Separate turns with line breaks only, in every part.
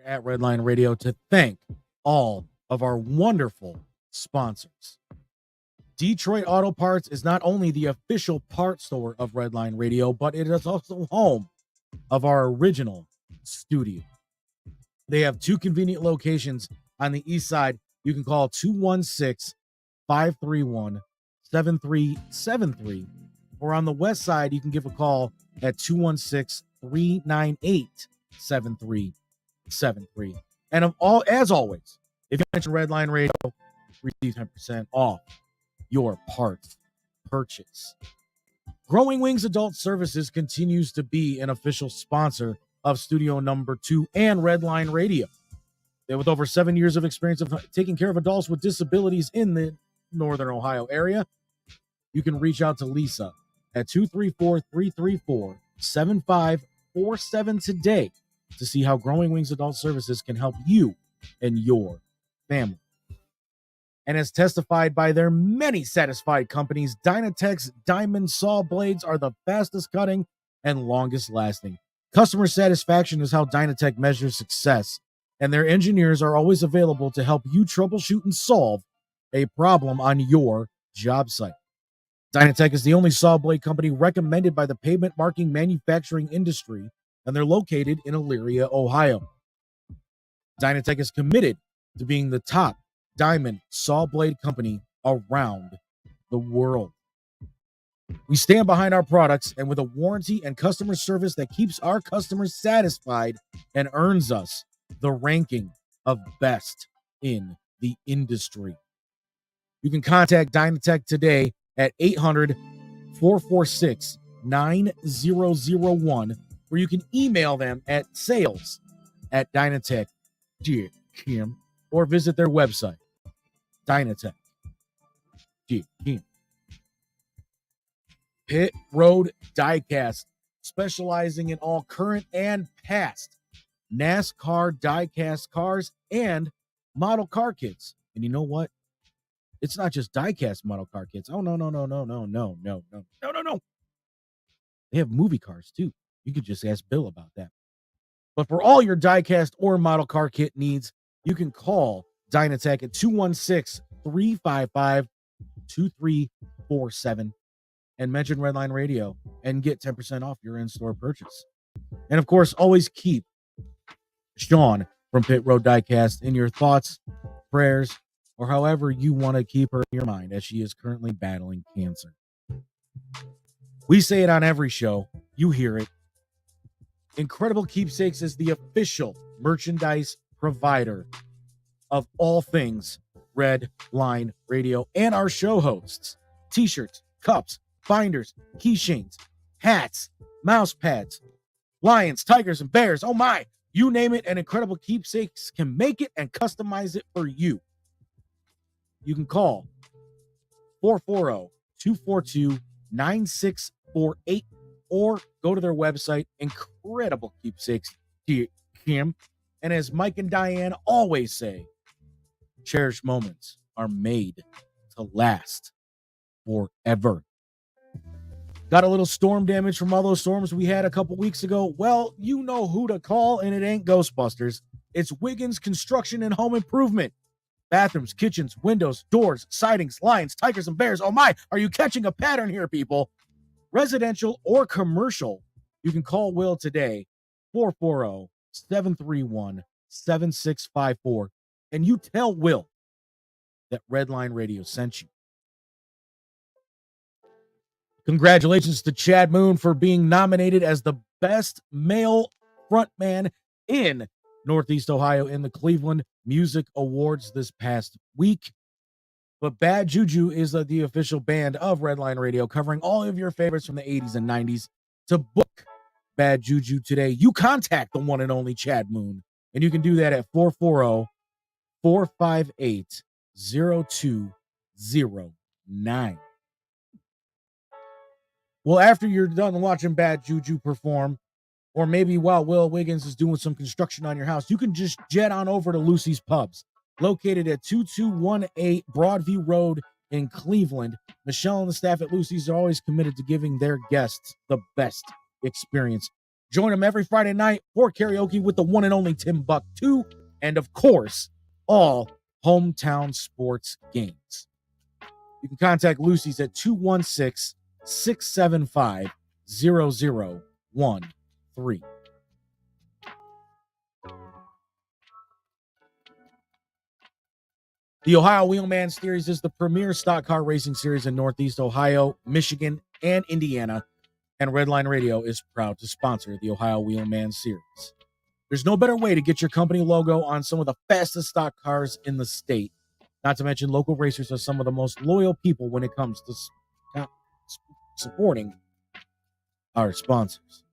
at Redline Radio to thank all of our wonderful sponsors. Detroit Auto Parts is not only the official part store of Redline Radio, but it is also home of our original studio. They have two convenient locations on the east side. You can call 216-531-7373. Or on the west side, you can give a call at 216-398-7373. And as always, if you mention Redline Radio, receive 10% off your parts purchase. Growing Wings Adult Services continues to be an official sponsor of Studio Number 2 and Redline Radio. With over 7 years of experience of taking care of adults with disabilities in the Northern Ohio area, you can reach out to Lisa at 234-334-7547 today to see how Growing Wings Adult Services can help you and your family. And as testified by their many satisfied companies, Dynatech's diamond saw blades are the fastest cutting and longest lasting. Customer satisfaction is how Dynatech measures success, and their engineers are always available to help you troubleshoot and solve a problem on your job site. Dynatech is the only saw blade company recommended by the pavement marking manufacturing industry, and they're located in Elyria, Ohio. Dynatech is committed to being the top diamond saw blade company around the world. We stand behind our products and with a warranty and customer service that keeps our customers satisfied and earns us the ranking of best in the industry. You can contact Dynatech today at 800-446-9001, or you can email them at sales@Dynatech.com or visit their website, Dynatech.com. Pit Road Diecast, specializing in all current and past NASCAR diecast cars and model car kits. And you know what? It's not just diecast model car kits. Oh, no. They have movie cars, too. You could just ask Bill about that. But for all your diecast or model car kit needs, you can call Dynatech at 216-355-2347 and mention Redline Radio and get 10% off your in-store purchase. And, of course, always keep Sean from Pit Road Diecast in your thoughts, prayers, or however you want to keep her in your mind, as she is currently battling cancer. We say it on every show. You hear it. Incredible Keepsakes is the official merchandise provider of all things Red Line Radio and our show hosts. T-shirts, cups, binders, keychains, hats, mouse pads, lions, tigers, and bears. Oh my, you name it, and Incredible Keepsakes can make it and customize it for you. You can call 440-242-9648 or go to their website, Incredible Keepsakes.com. And as Mike and Diane always say, cherished moments are made to last forever. Got a little storm damage from all those storms we had a couple weeks ago? Well, you know who to call, and it ain't Ghostbusters. It's Wiggins Construction and Home Improvement. Bathrooms, kitchens, windows, doors, sidings, lions, tigers, and bears. Oh my, are you catching a pattern here, people? Residential or commercial, you can call Will today, 440-731-7654, and you tell Will that Redline Radio sent you. Congratulations to Chad Moon for being nominated as the best male frontman in Northeast Ohio in the Cleveland Music Awards this past week. But Bad Juju is the official band of Redline Radio, covering all of your favorites from the 80s and 90s. To book Bad Juju today, you contact the one and only Chad Moon, and you can do that at 440-458-0209. Well, after you're done watching Bad Juju perform, or maybe while Will Wiggins is doing some construction on your house, you can just jet on over to Lucy's Pubs, located at 2218 Broadview Road in Cleveland. Michelle and the staff at Lucy's are always committed to giving their guests the best experience. Join them every Friday night for karaoke with the one and only Timbuktu, and of course, all hometown sports games. You can contact Lucy's at 216 675 0013. The Ohio Wheelman Series is the premier stock car racing series in Northeast Ohio, Michigan, and Indiana, and Redline Radio is proud to sponsor the Ohio Wheelman Series. There's no better way to get your company logo on some of the fastest stock cars in the state. Not to mention, local racers are some of the most loyal people when it comes to supporting our sponsors.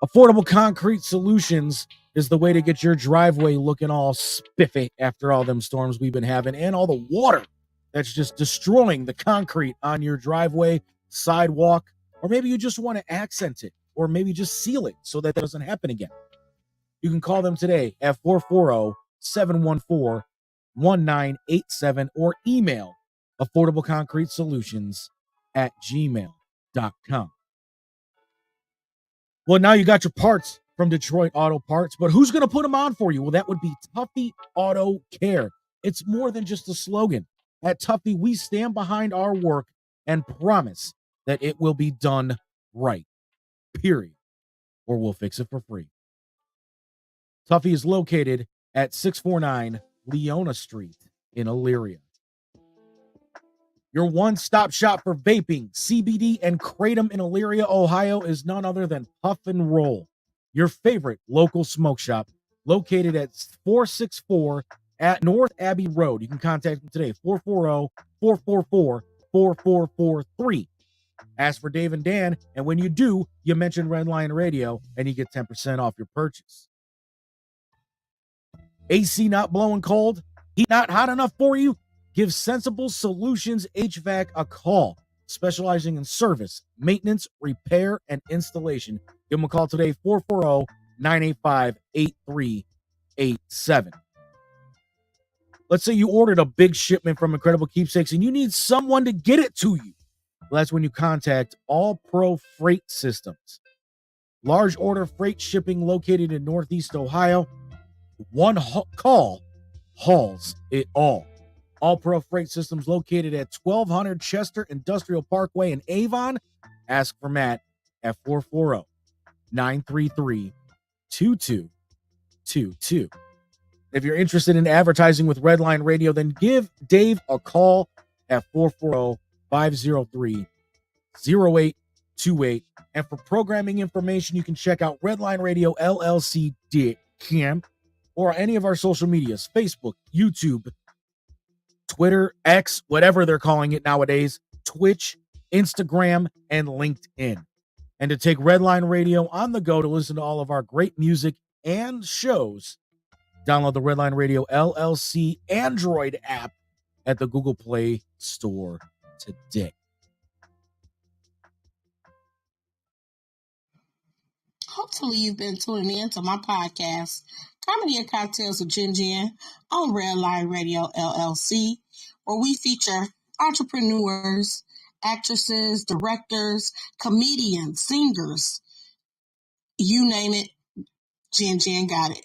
Affordable Concrete Solutions is the way to get your driveway looking all spiffy after all them storms we've been having and all the water that's just destroying the concrete on your driveway, sidewalk, or maybe you just want to accent it or maybe just seal it so that doesn't happen again. You can call them today at 440-714-1987 or email affordableconcretesolutions@gmail.com. Well, now you got your parts from Detroit Auto Parts, but who's going to put them on for you? Well, that would be Tuffy Auto Care. It's more than just a slogan. At Tuffy, we stand behind our work and promise that it will be done right, period, or we'll fix it for free. Tuffy is located at 649 Leona Street in Elyria. Your one-stop shop for vaping, CBD, and kratom in Elyria, Ohio is none other than Puff and Roll, your favorite local smoke shop located at 464 at North Abbey Road. You can contact them today, 440-444-4443. Ask for Dave and Dan, and when you do, you mention Redline Radio, and you get 10% off your purchase. AC not blowing cold? Heat not hot enough for you? Give Sensible Solutions HVAC a call, specializing in service, maintenance, repair, and installation. Give them a call today, 440-985-8387. Let's say you ordered a big shipment from Incredible Keepsakes and you need someone to get it to you. Well, that's when you contact All Pro Freight Systems. Large order freight shipping located in Northeast Ohio. One call hauls it all. All Pro Freight Systems located at 1200 Chester Industrial Parkway in Avon. Ask for Matt at 440-933-2222. If you're interested in advertising with Redline Radio, then give Dave a call at 440-503-0828. And for programming information, you can check out Redline Radio LLC.com or any of our social medias, Facebook, YouTube, Twitter, X, whatever they're calling it nowadays, Twitch, Instagram, and LinkedIn. And to take Redline Radio on the go to listen to all of our great music and shows, download the Redline Radio LLC Android app at the Google Play Store today.
Hopefully you've been tuning in to my podcast, Comedy and Cocktails with Gin Gin, on Redline Radio LLC, where we feature entrepreneurs, actresses, directors, comedians, singers, you name it, Gin Gin got it.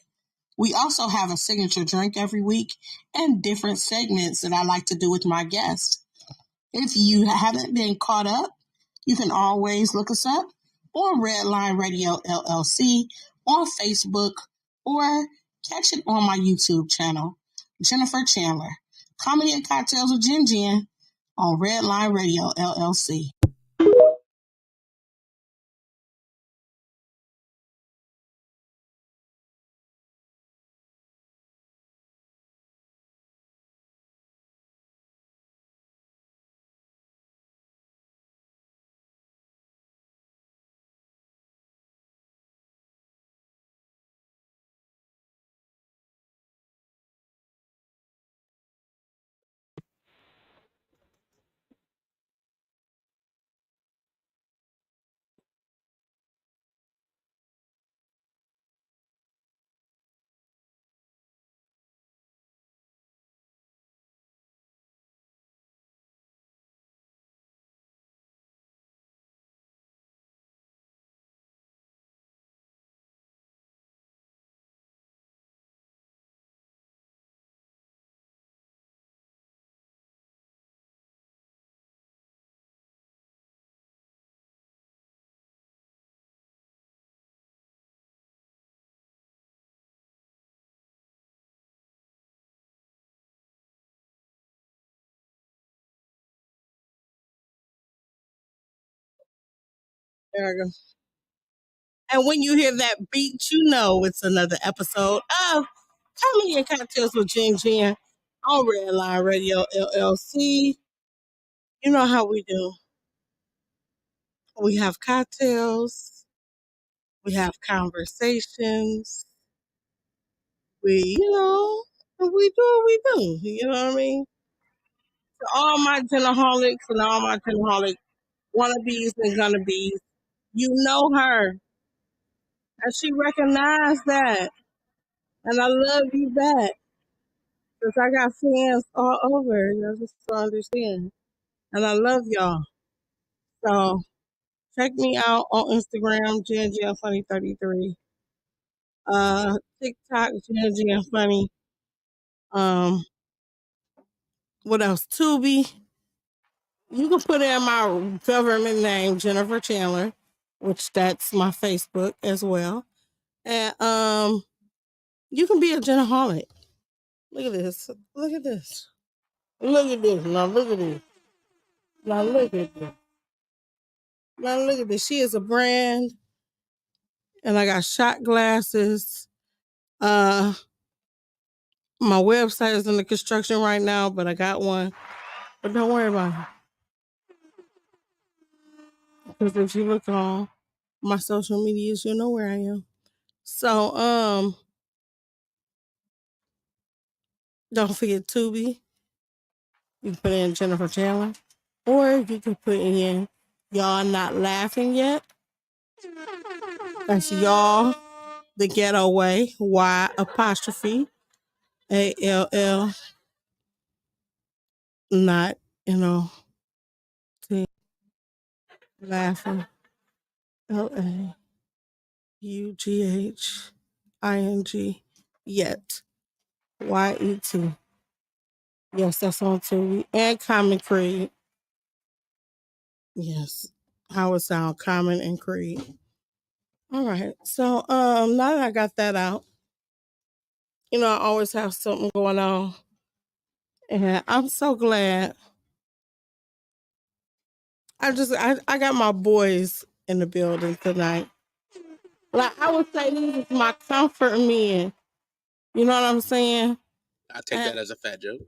We also have a signature drink every week and different segments that I like to do with my guests. If you haven't been caught up, you can always look us up on Redline Radio LLC on Facebook or catch it on my YouTube channel, Jennifer Chandler, Comedy and Cocktails with Gin Gin on Redline Radio LLC. There we go. And when you hear that beat, you know it's another episode of Comedy and Cocktails with Jen Jen on Red Line Radio LLC. You know how we do. We have cocktails, we have conversations, we do what we do. You know what I mean? To all my genaholics and all my genaholic wannabes and gonnabes, you know her. And she recognized that. And I love you back. Because I got fans all over. You just don't understand. And I love y'all. So check me out on Instagram, GNGFunny33. TikTok, GNGFunny. What else? Tubi. You can put in my government name, Jennifer Chandler, which that's my Facebook as well. And you can be a genaholic. Look at this. Look at this. Look at this. Now look at this. Now look at this. Now look at this. She is a brand, and I got shot glasses. My website is under construction right now, but I got one. But don't worry about it. Because if you look on my social medias, you'll know where I am. So don't forget Tubi. You can put in Jennifer Chandler. Or you can put in Y'all Not Laughing Yet. That's Y'all the Ghetto Way. Y apostrophe ALL. Not, laughing. LAUGHING. Yet. YET. Yes, that's on Tubi. And Common Creed. Yes. How it sound, Common and Creed. All right. So now that I got that out, I always have something going on. And I'm so glad. I got my boys in the building tonight. Like I would say this is my comfort men. You know what I'm saying?
I take that as a fat joke.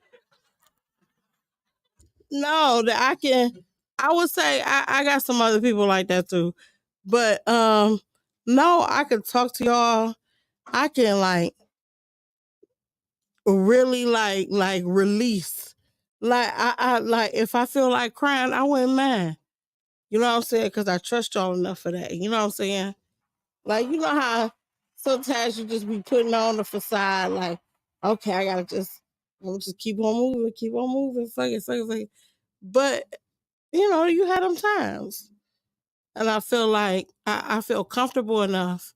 No, that I would say I got some other people like that too. But no, I could talk to y'all. I can really release. Like I like if I feel like crying, I wouldn't mind. You know what I'm saying? Because I trust y'all enough for that. You know what I'm saying? Like you know how sometimes you just be putting on the facade, like, okay, I'm just keep on moving, fuck it. But you had them times. And I feel like I feel comfortable enough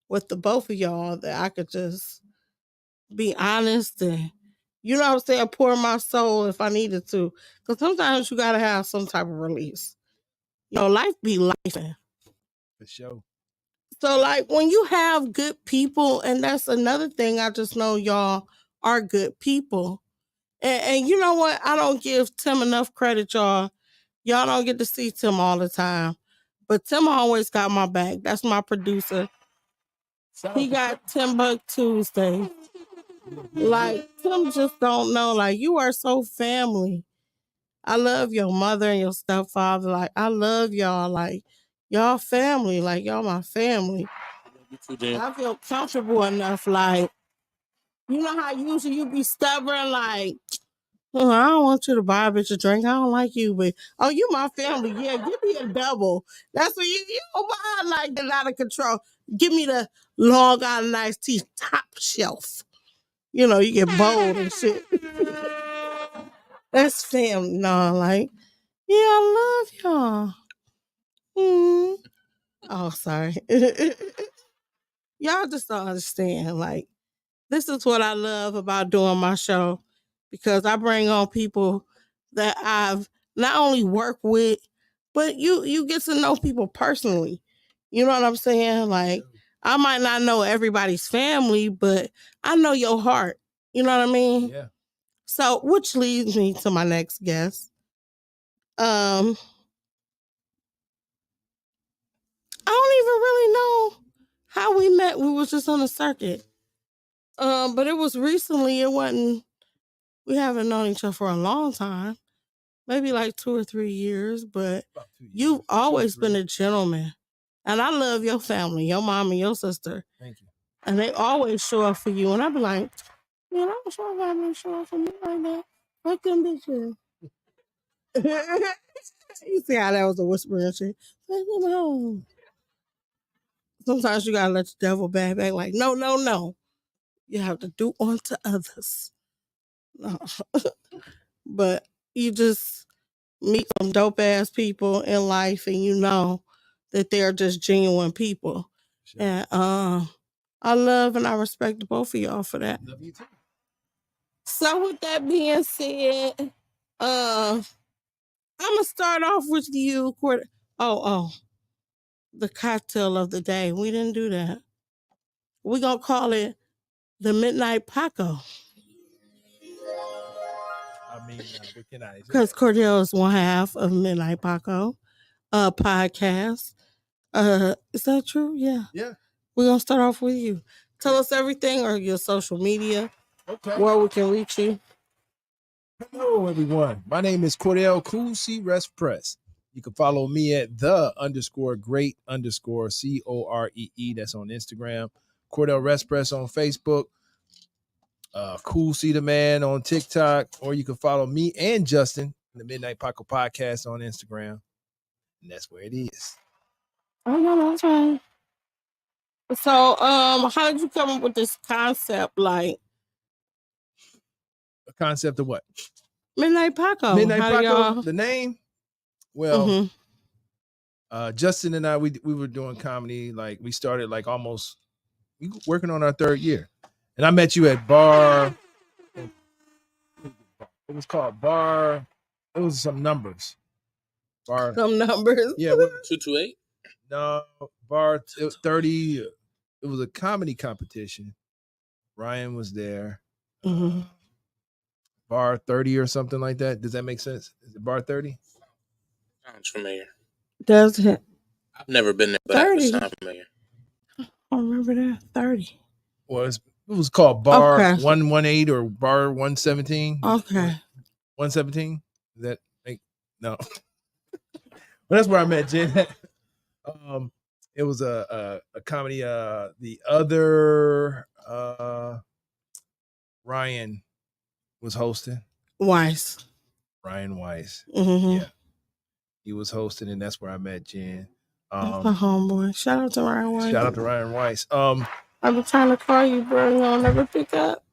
with the both of y'all that I could just be honest and what I'm saying, pour my soul if I needed to. Because sometimes you gotta have some type of release. Life be life.
For sure.
So like when you have good people, and that's another thing, I just know y'all are good people. And you know what? I don't give Tim enough credit, y'all. Y'all don't get to see Tim all the time. But Tim always got my back. That's my producer. He got Timbuktu Tuesday. Like, Tim just don't know. Like, you are so family. I love your mother and your stepfather. Like, I love y'all. Like, y'all family. Like, y'all my family. I feel comfortable enough. Like, you know how usually you be stubborn, like, oh, I don't want you to buy a bitch a drink. I don't like you, but oh, you my family. Yeah, give me a double. That's what you don't buy like that out of control. Give me the Long Island iced tea top shelf. You get bold and shit. That's family. No, like, yeah, I love y'all. Oh, sorry. Y'all just don't understand. Like, this is what I love about doing my show because I bring on people that I've not only worked with, but you get to know people personally. You know what I'm saying? Like, I might not know everybody's family, but I know your heart. You know what I mean?
Yeah.
So, which leads me to my next guest. really know how we met. We was just on a circuit. But it was recently. It wasn't. We haven't known each other for a long time, maybe like 2 or 3 years. But
About 2 years.
you've
2 or
always
3.
been a gentleman, and I love your family, your mom and your sister,
Thank you.
and they always show up for you. And I be like, man, I don't show up and show up for me like that. Fuck them bitches. You see how that was a whisper and shit. Fuck them hoes. Sometimes you gotta let the devil back. Like, no, no, no. You have to do unto others. No. But you just meet some dope ass people in life, and you know that they're just genuine people.
Sure.
And I love and I respect both of y'all for that.
Love you too.
So with that being said, I'm gonna start off with you. The cocktail of the day. We didn't do that. We're gonna call it the Midnight Paco.
I mean, what can I say?
Because Cordell is one half of Midnight Paco podcast. Is that true? Yeah.
Yeah.
We're gonna start off with you. Tell us everything, or your social media,
Okay.
where we can reach you.
Hello, everyone. My name is Cordell Cool C Rest Press. You can follow me at _great_ COREE. That's on Instagram. Cordell Rest Press on Facebook. Cool C the Man on TikTok. Or you can follow me and Justin, the Midnight Paco Podcast on Instagram. And that's where it is.
Oh no, that's fine. So, how did you come up with this concept, like
A concept of what?
Midnight Paco?
Midnight
How
Paco,
y'all-
the name? Well,
Mhm.
Justin and I, we were doing comedy. Like we started like almost we working on our 3rd year. And I met you at Bar. It was called Bar. It was some numbers. Bar.
Some numbers.
Yeah.
228.
No, Bar 30. It was a comedy competition. Ryan was there.
Mhm.
Bar 30 or something like that. Does that make sense? Is it Bar 30?
Sounds familiar.
Does it?
I've never been there, but
30.
it sounds familiar.
I remember that 30.
Well, it was called Bar
Okay.
118 or Bar 117.
Okay.
117? Does that make no? Well, that's where I met Jen. It was a comedy. The other Ryan was hosting.
Weiss.
Ryan Weiss.
Mm-hmm.
Yeah, he was hosting, and that's where I met Jen.
That's my homeboy. Shout out to Ryan Weiss.
Shout out to Ryan Weiss.
I've been trying to call you, bro. You don't never pick up.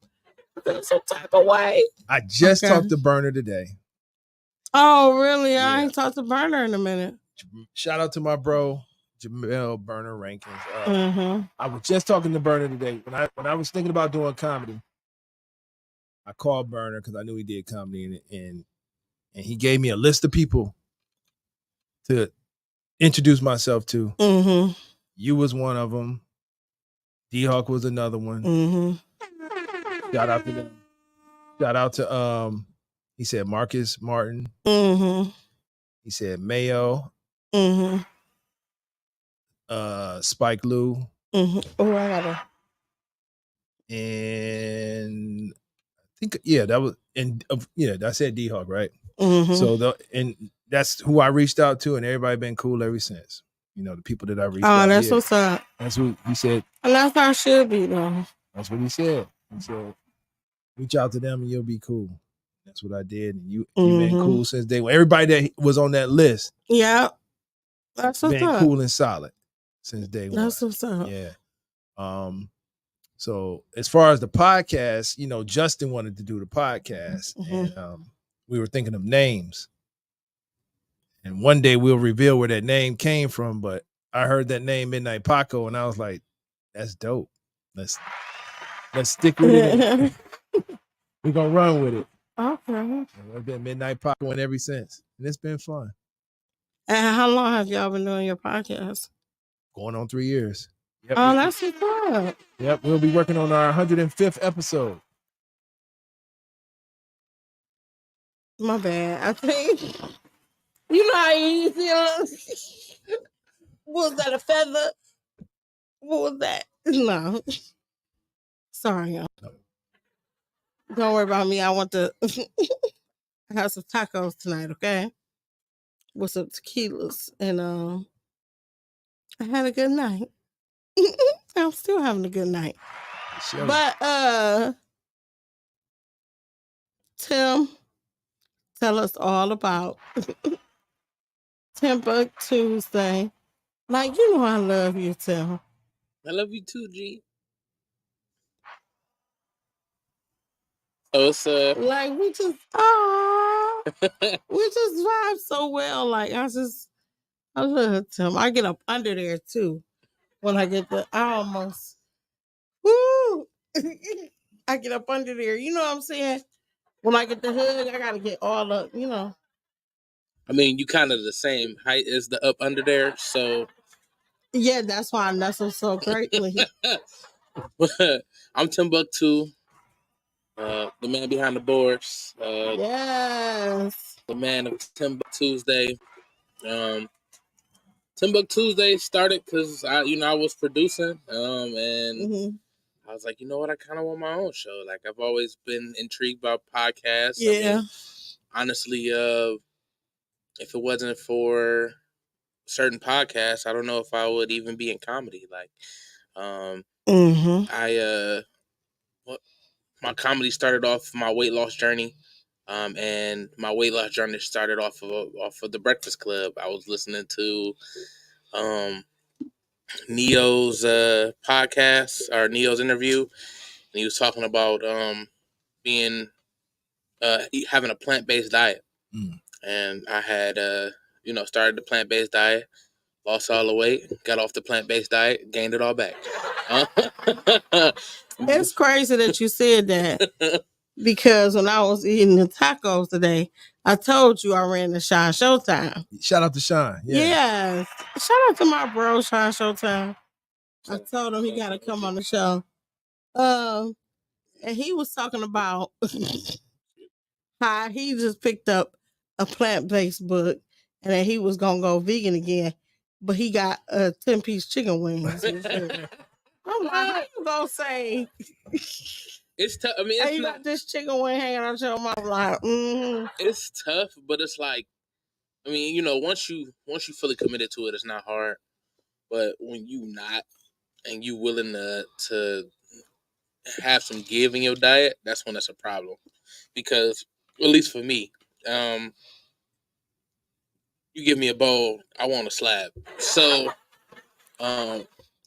Some type of way.
I just talked to Burner today.
Oh, really?
Yeah.
I ain't talked to Burner in a minute.
Shout out to my bro Jamel Burner Rankins.
Mm-hmm.
I was just talking to Burner today when I was thinking about doing comedy. I called Burner because I knew he did comedy, and he gave me a list of people to introduce myself to.
Mm-hmm.
You was one of them. D-Hawk was another one.
Mm-hmm.
Shout out to them. Shout out to he said Marcus Martin.
Mm-hmm.
He said Mayo.
Mm-hmm.
Spike Lee.
Mm-hmm. Oh, I gotta.
And I think that was I said D-Hawk, right?
Mm-hmm.
So that's who I reached out to, and everybody been cool ever since. You know, the people that I reached out.
Oh, that's what's up.
That's what he said.
And that's how it should be, though.
That's what he said. He said, reach out to them and you'll be cool. That's what I did. And you been cool since day one. Everybody that was on that list.
Yeah. That's what's
been
up.
Cool and solid since day one.
That's what's up.
Yeah. So as far as the podcast, Justin wanted to do the podcast, and we were thinking of names. And one day we'll reveal where that name came from. But I heard that name Midnight Paco, and I was like, "That's dope. Let's stick with it. We're gonna run with it."
Okay.
It's been Midnight Paco ever since, and it's been fun.
And how long have y'all been doing your podcast?
Going on 3 years. Yep.
Oh, that's what's up.
Yep, we'll be working on our 105th episode.
My bad. I think you know how easy it is. Was that a feather? What was that? No. Sorry, y'all. Don't worry about me. I want to have some tacos tonight, okay? With some tequilas. And I had a good night. I'm still having a good night.
Sure.
But Tim, tell us all about Timbuktu Tuesday. Like, you know I love you, Tim.
I love you too, G. So it's
Like we just vibe so well. Like I love Tim. I get up under there too. When I get I almost woo I get up under there. You know what I'm saying? When I get the hug, I gotta get all up, you know.
I mean, you kind of the same height as the up under there, so
Yeah, that's why I nestle so greatly.
I'm Timbuktu, the man behind the boards.
Yes.
The man of Timbuktu Tuesday. Timbuktu Tuesday started because I was producing, and I was like, you know what, I kind of want my own show. Like I've always been intrigued by podcasts.
Yeah.
I mean, honestly, if it wasn't for certain podcasts, I don't know if I would even be in comedy. Like, my comedy started off my weight loss journey. And my weight loss journey started off of the Breakfast Club. I was listening to Neo's podcast or Neo's interview, and he was talking about being having a plant-based diet. And I had started the plant-based diet, lost all the weight, got off the plant-based diet, gained it all back.
It's crazy that you said that. Because when I was eating the tacos today, I told you I ran the Shine Showtime.
Shout out to Shine. Yeah.
Yes. Shout out to my bro, Shine Showtime. I told him he got to come on the show. And he was talking about how he just picked up a plant-based book and that he was going to go vegan again, but he got 10-piece chicken wings. I'm like, how you going to say...
It's tough. I mean, it's
you got this chicken wing hanging out your mouth, like,
It's tough, but it's like, I mean, once you fully committed to it, it's not hard. But when you not, and you willing to have some give in your diet, that's when it's a problem. Because, at least for me, you give me a bowl, I want a slab. So,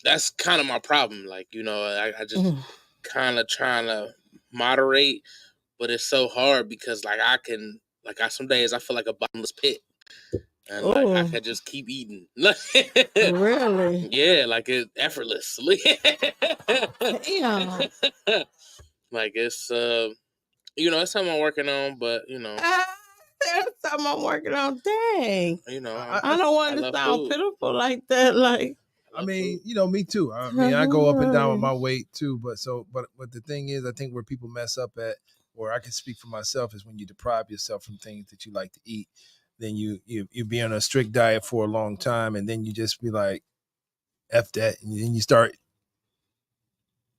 that's kind of my problem. Like, I just kind of trying to moderate, but it's so hard because some days I feel like a bottomless pit, and like I could just keep eating.
Really?
Yeah, like it effortlessly.
Yeah.
Like it's it's something I'm working on, but
that's something I'm working on. Dang. I don't want to sound
food.
pitiful like that. Like,
I mean, me too. I mean, I go up and down with my weight too, but the thing is, I think where people mess up at, or I can speak for myself, is when you deprive yourself from things that you like to eat. Then you be on a strict diet for a long time, and then you just be like, F that, and then you start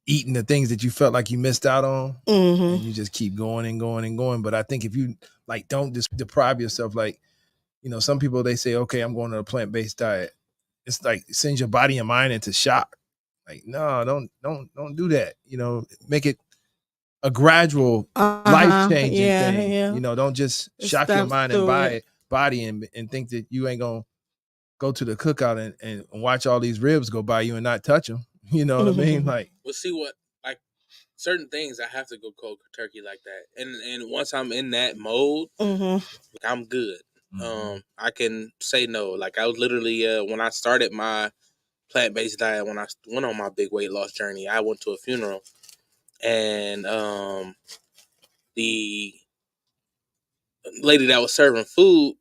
eating the things that you felt like you missed out on, and you just keep going and going and going. But I think if you don't just deprive yourself, some people, they say, okay, I'm going to a plant-based diet. It's like it sends your body and mind into shock. Like, no, don't do that. Make it a gradual life-changing thing.
Yeah.
Don't just shock your mind and body and think that you ain't gonna go to the cookout and watch all these ribs go by you and not touch them. You know what I mean? Like,
we'll see what, like, certain things I have to go cold turkey like that, and once I'm in that mode, I'm good. I can say no. Like I was literally when I started my plant-based diet, when I went on my big weight loss journey, I went to a funeral, and the lady that was serving food,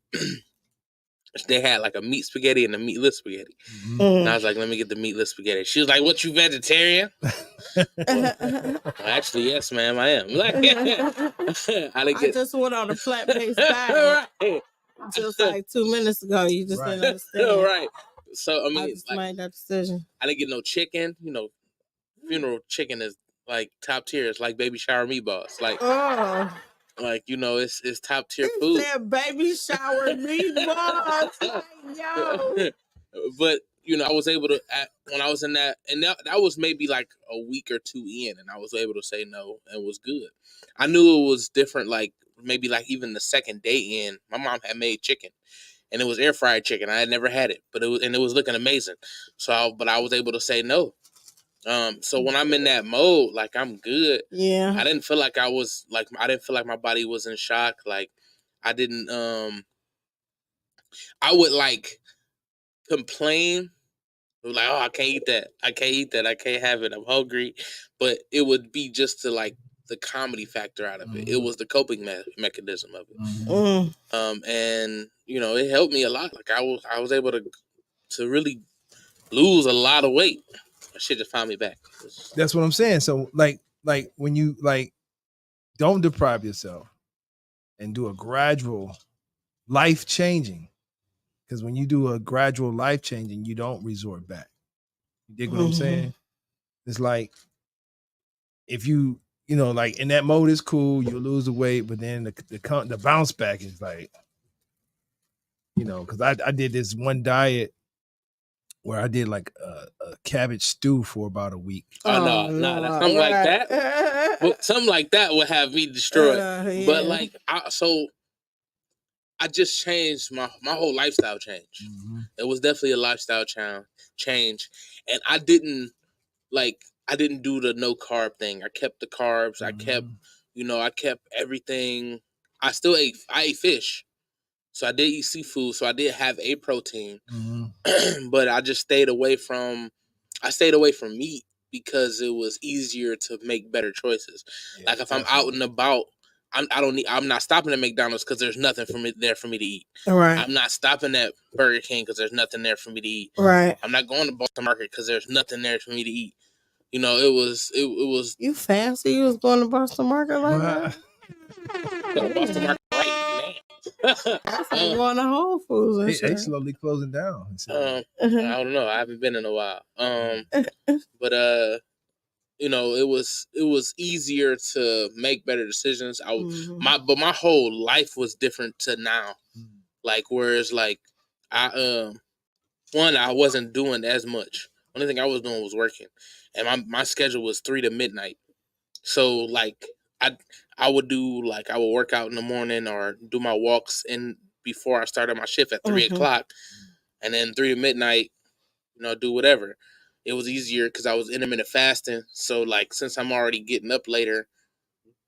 they had like a meat spaghetti and a meatless spaghetti. And I was like, let me get the meatless spaghetti. She was like, what, you vegetarian? Well, actually, yes, ma'am, I am. Like, I
just went on a plant-based diet.
Right.
Just like 2 minutes ago. You just didn't understand.
Right. So I mean,
I just
like,
made that decision.
I didn't get no chicken. You know, funeral chicken is like top tier. It's like baby shower meatballs. Like you know, it's top tier food.
Said baby shower meatballs. Like, yo.
But you know, I was able to when I was in that, and that was maybe like a week or two in, and I was able to say no and was good. I knew it was different. Like maybe like even the second day in, my mom had made chicken, and it was air fried chicken. I had never had it, but it was looking amazing. But I was able to say no. So when I'm in that mode, like I'm good.
Yeah.
I didn't feel like I didn't feel like my body was in shock. Like I didn't. I would like complain. Like, oh, I can't eat that. I can't eat that. I can't have it. I'm hungry. But it would be just to like the comedy factor out of it. It was the coping mechanism of it. And you know, it helped me a lot. Like I was able to really lose a lot of weight. That shit just found me back.
That's what I'm saying. So like when you like don't deprive yourself and do a gradual life changing. Because when you do a gradual life changing, you don't resort back. You dig what I'm saying? It's like if you know, like in that mode is cool, you lose the weight, but then the bounce back is like, you know, because I did this one diet where I did like a cabbage stew for about a week.
No, something like that. Well, something like that would have me destroyed. Yeah. But like, I just changed my whole lifestyle change. It was definitely a lifestyle change, and I didn't do the no carb thing. I kept the carbs. I kept everything. I ate fish. So I did eat seafood. So I did have a protein, but I just stayed away from meat because it was easier to make better choices. Yeah, like if definitely. I'm out and about, I'm not stopping at McDonald's because there's nothing there for me to eat.
Right.
I'm not stopping at Burger King because there's nothing there for me to eat.
Right.
I'm not going to Boston Market because there's nothing there for me to eat. You know, it was.
You fancy? You was going to Boston Market like that?
Boston Market right now.
I'm going to Whole Foods.
They slowly closing down.
I don't know. I haven't been in a while. But you know, it was easier to make better decisions. But my whole life was different to now. Like whereas like I wasn't doing as much. Only thing I was doing was working, and my schedule was 3 to midnight. So like I would work out in the morning or do my walks before I started my shift at 3 o'clock, and then 3 to midnight, you know, do whatever. It was easier because I was intermittent fasting. So like since I'm already getting up later,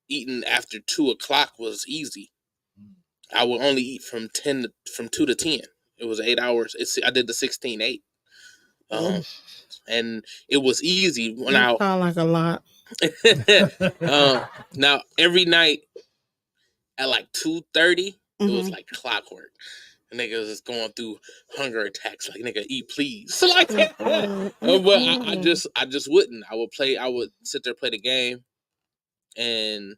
eating after 2 o'clock was easy. I would only eat from 2 to 10. It was 8 hours. I did the 16-8. And it was easy when I
sound like a lot.
Now every night at like 2:30, it was like clockwork. And nigga was just going through hunger attacks, like nigga, eat please. Like, but I just wouldn't. I would sit there, play the game, and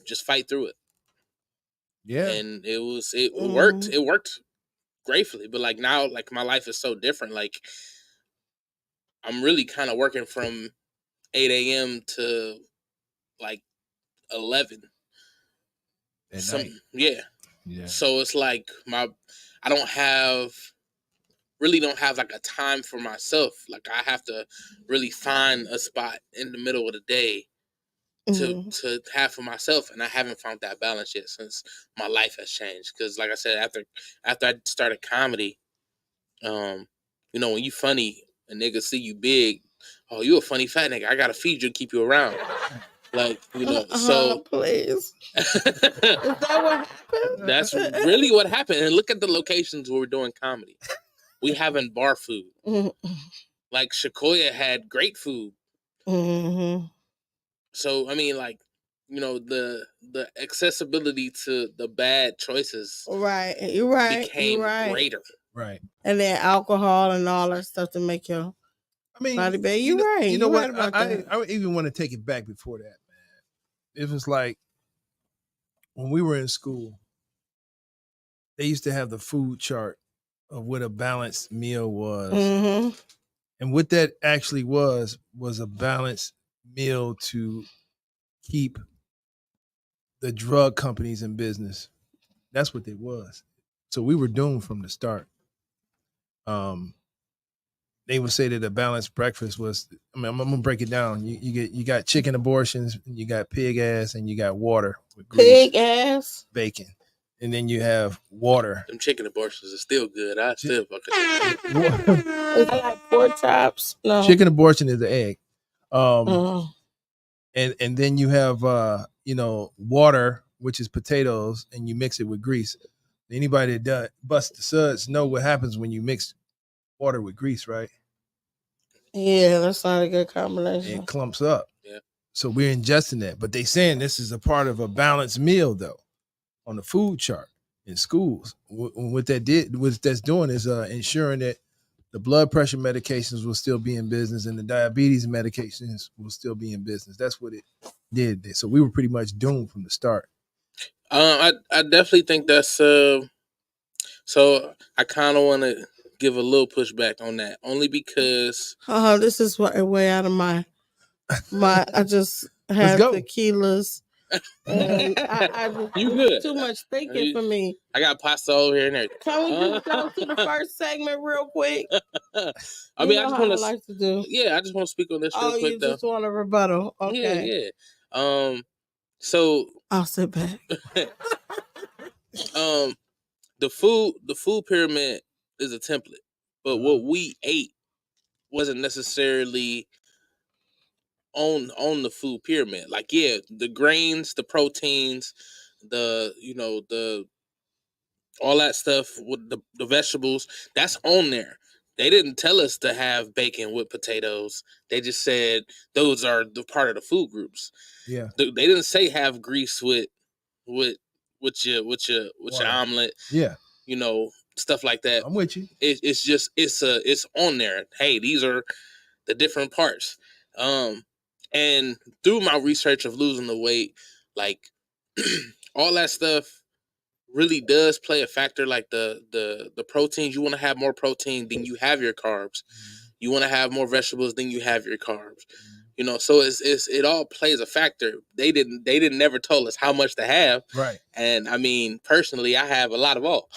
just fight through it.
Yeah,
and it worked. It worked gratefully. But like now, like my life is so different. Like I'm really kind of working from 8 a.m. to like 11.
At night.
Yeah. So it's like I don't have like a time for myself. Like I have to really find a spot in the middle of the day to have for myself, and I haven't found that balance yet since my life has changed. Because like I said, after I started comedy, you know, when you funny, a nigga see you big, oh, you a funny fat nigga, I gotta feed you and keep you around. Like, you know, so
please. Is that what happened?
That's really what happened. And look at the locations where we're doing comedy. We having bar food. Like Sequoia had great food. So I mean, like, you know, the accessibility to the bad choices,
right? You're right.
Became greater,
right?
And then alcohol and all that stuff to make your body bad. You're right.
You know what?
Right about that.
I even want to take it back before that, man. It was like when we were in school, they used to have the food chart of what a balanced meal was.
Mm-hmm.
And what that actually was a balanced meal to keep the drug companies in business. That's what it was. So we were doomed from the start. They would say that a balanced breakfast was. I mean, I'm gonna break it down. You got chicken abortions, you got pig ass, and you got water with grease,
Pig ass,
bacon, and then you have water.
Them chicken abortions are still good. I still fucking.
Is that like pork chops? No.
Chicken abortion is the egg.
Oh.
And then you have water, which is potatoes, and you mix it with grease. Anybody that bust the suds know what happens when you mix water with grease, right?
Yeah, that's not a good combination.
It clumps up.
Yeah.
So we're ingesting that. But they saying this is a part of a balanced meal, though, on the food chart in schools. What that's doing is ensuring that the blood pressure medications will still be in business and the diabetes medications will still be in business. That's what it did. So we were pretty much doomed from the start.
I definitely think that's so I kind of want to give a little pushback on that, only because
this is way out of my I just had tequilas. And I just,
you good?
Too much thinking for me.
I got pasta over here and everything.
Can we just go to the first segment real quick?
I mean, I just want to
like to do.
Yeah, I just want to speak on this real quick.
You just want a rebuttal? Okay.
Yeah. So
I'll sit back.
The food pyramid is a template, but what we ate wasn't necessarily on the food pyramid. Like, yeah, the grains, the proteins, the all that stuff with the vegetables, that's on there. They didn't tell us to have bacon with potatoes. They just said those are the part of the food groups.
Yeah.
They didn't say have grease with your omelet.
Yeah.
Stuff like that.
I'm with you.
It's on there. Hey, these are the different parts. And through my research of losing the weight, like all that stuff really does play a factor. Like the proteins, you want to have more protein than you have your carbs. You want to have more vegetables than you have your carbs. So it all plays a factor. They didn't never told us how much to have.
Right.
And I mean, personally, I have a lot of all.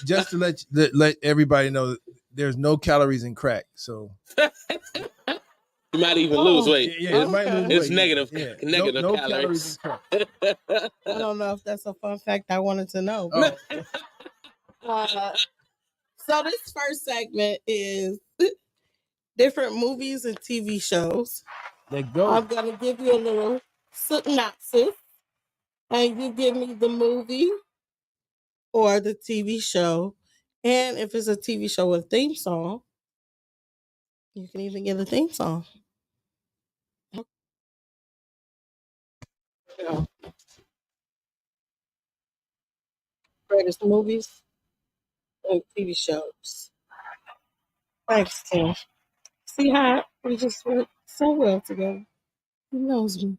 Just to let everybody know, there's no calories in crack. So
you might even lose weight.
Yeah, it might lose
it's
weight.
negative.
Yeah.
Negative
no
calories.
In crack.
I don't know if that's a fun fact I wanted to know. So this first segment is different movies and TV shows.
Let's go.
I'm gonna give you a little synopsis, and you give me the movie or the TV show. And if it's a TV show with a theme song, you can even give a theme song. Greatest movies and TV shows. Thanks, Tim. See how we just work so well together. He knows me.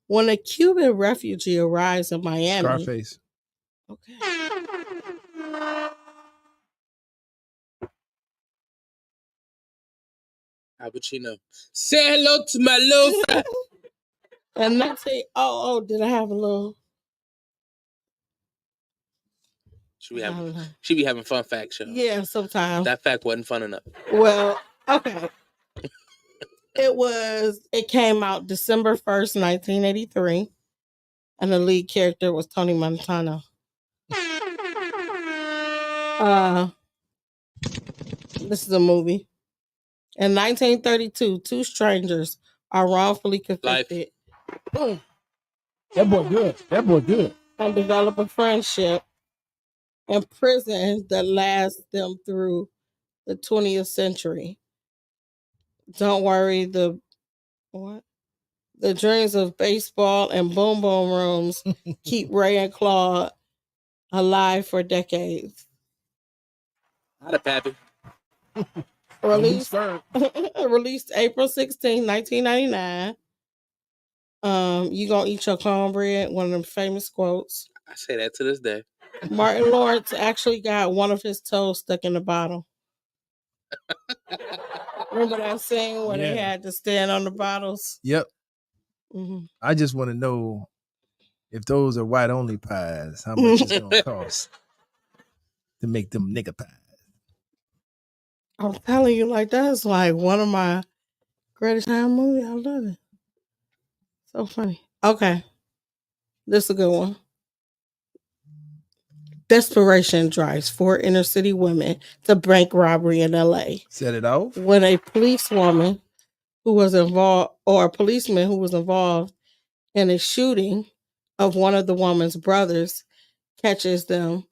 When a Cuban refugee arrives in Miami.
Scarface.
Okay.
How would you know? Say hello to my little friend.
And not say, did I have a little?
She be having fun fact shows.
Yeah, sometimes.
That fact wasn't fun enough.
Well, okay. It came out December 1st, 1983. And the lead character was Tony Montana. This is a movie. In 1932, two strangers are wrongfully convicted.
That boy good.
And develop a friendship in prison that lasts them through the 20th century. Don't worry, the dreams of baseball and boom boom rooms keep Ray and Claude alive for decades.
Not a pappy.
Released April 16, 1999. You gonna eat your cornbread? One of them famous quotes.
I say that to this day.
Martin Lawrence actually got one of his toes stuck in the bottle. Remember that scene where they had to stand on the bottles?
Yep.
Mm-hmm.
I just want to know if those are white only pies, how much it's gonna cost to make them nigga pies.
I'm telling you, like that's like one of my greatest time movies. I love it. So funny. Okay, this is a good one. Desperation drives 4 inner city women to bank robbery in LA.
Set it off.
When a policewoman who was involved, or a policeman who was involved in a shooting of one of the woman's brothers, catches them.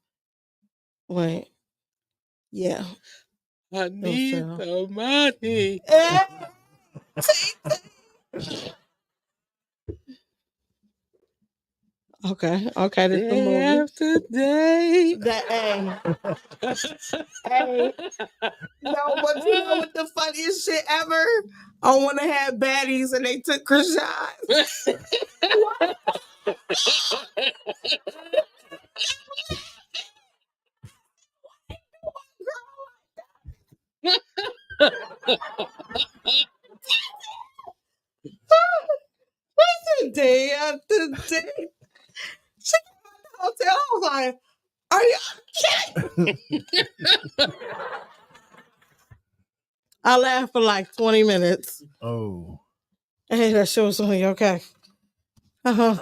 Wait, yeah.
I need the money.
Okay, this is the movie.
After day.
Hey. No, but you know what the funniest shit ever? I want to have baddies and they took Krishan. Day after day. She came out the hotel. I was like, are you kidding? I laughed for like 20 minutes.
Oh.
Hey, that shit was funny. Okay. Uh-huh.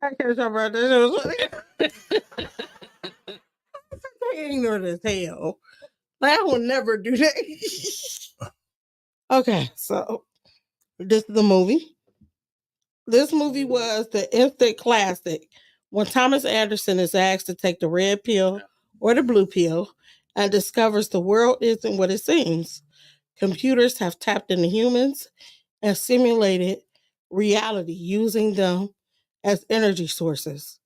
I can't talk about that. Shit was funny. They ignorant as hell. Like, I would never do that. Okay, so this is the movie. This movie was the instant classic when Thomas Anderson is asked to take the red pill or the blue pill and discovers the world isn't what it seems. Computers have tapped into humans and simulated reality using them as energy sources.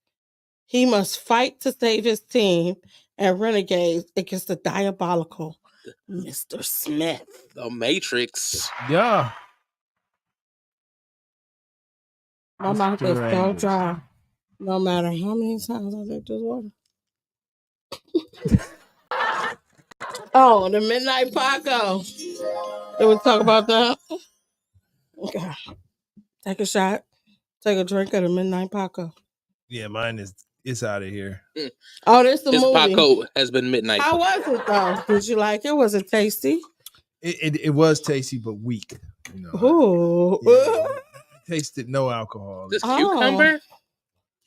He must fight to save his team and renegades against the diabolical Mr. Smith.
The Matrix.
Yeah.
My mouth is so dry. No matter how many times I drink this water. Oh, the Midnight Paco. Did we talk about that? Okay. Take a shot. Take a drink of the Midnight Paco.
Yeah, mine is. It's out of here.
Oh, this the
His
movie.
Paco has been midnight.
How was it though? Did you like it? Was it tasty?
It was tasty but weak. You know.
Ooh.
I tasted no alcohol.
This cucumber?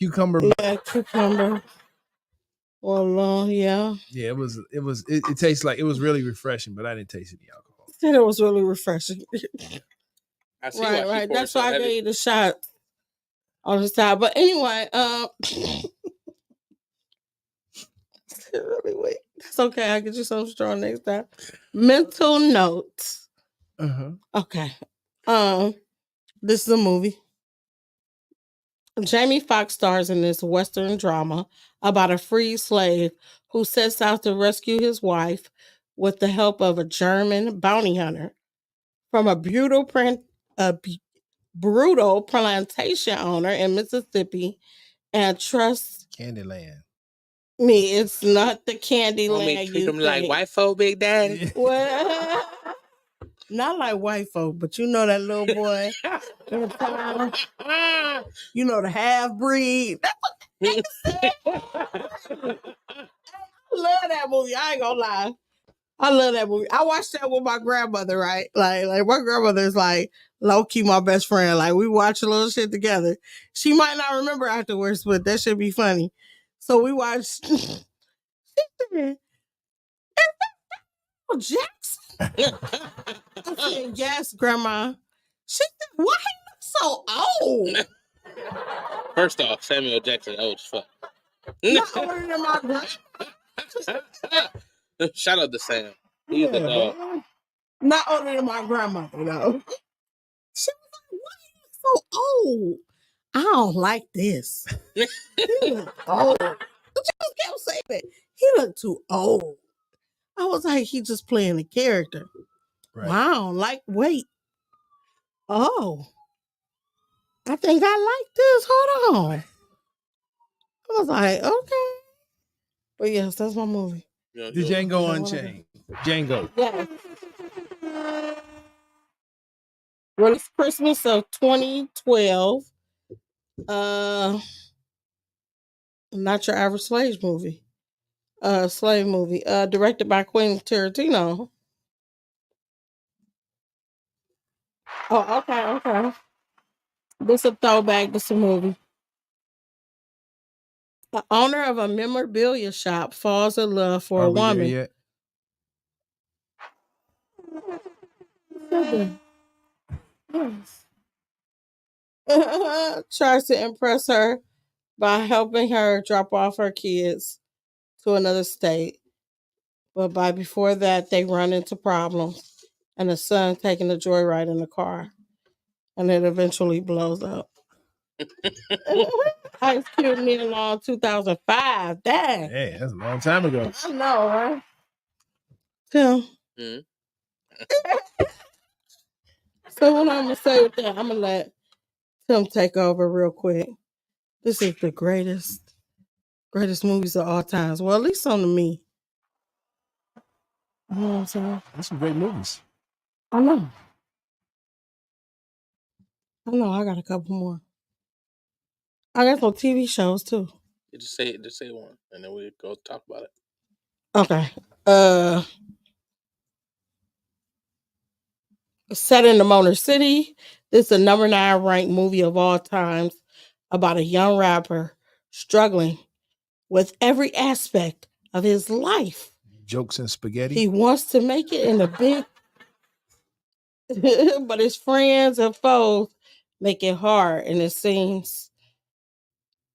Cucumber.
Yeah, cucumber. Well, yeah.
Yeah, it tastes like it was really refreshing, but I didn't taste any alcohol.
I said it was really refreshing.
I see
right. That's why I gave you the shot on the side. But anyway, really weak. That's okay. I'll get you some strong next time. Mental notes. Okay. This is a movie. Jamie Foxx stars in this Western drama about a freed slave who sets out to rescue his wife with the help of a German bounty hunter from a brutal plantation owner in Mississippi and trusts
Candyland.
me. It's not the Candyland.
Treat them like white folk, Big Daddy.
Well, not like white folk, but you know that little boy in the town. You know the half breed. I love that movie. I ain't gonna lie. I love that movie. I watched that with my grandmother, right? Like my grandmother is like low key my best friend. Like we watch a little shit together. She might not remember afterwards, but that should be funny. So we watched. Jackson. I said, yes, Grandma. She said, why he look so old?
First off, Samuel Jackson old as fuck.
Not older than my grandma.
Shout out to Sam. He's the dog.
Not older than my grandmother, though. She was like, why he look so old? I don't like this. He look old. But you just kept saying that. He looked too old. I was like, he just playing a character. Right. Wow, wait. Oh. I think I like this. Hold on. I was like, okay. But yes, that's my movie.
You
The
know,
Django Unchained. Django.
Yes. Released Christmas of 2012. Not your average slave movie. Directed by Quentin Tarantino. Oh, okay. This a throwback. This a movie. The owner of a memorabilia shop falls in love for a
Are we there
woman.
yet?
Yes. Tries to impress her by helping her drop off her kids to another state. But by before that, they run into problems, and the son taking a joyride in the car, and it eventually blows up. Ice Cube me along 2005. Dang.
Hey, that's a long time ago.
I know, right? Tim.
Mhm.
So what I'm gonna say with that, I'm gonna let Tim take over real quick. This is the greatest movies of all times. Well, at least on to me. You know what I'm saying?
That's some great movies.
I know. I got a couple more. I got some TV shows too.
You just say one, and then we go talk about it.
Okay. Set in the Motor City. This is the number 9 ranked movie of all times about a young rapper struggling with every aspect of his life.
Jokes and spaghetti.
He wants to make it in a big, but his friends and foes make it hard, and it seems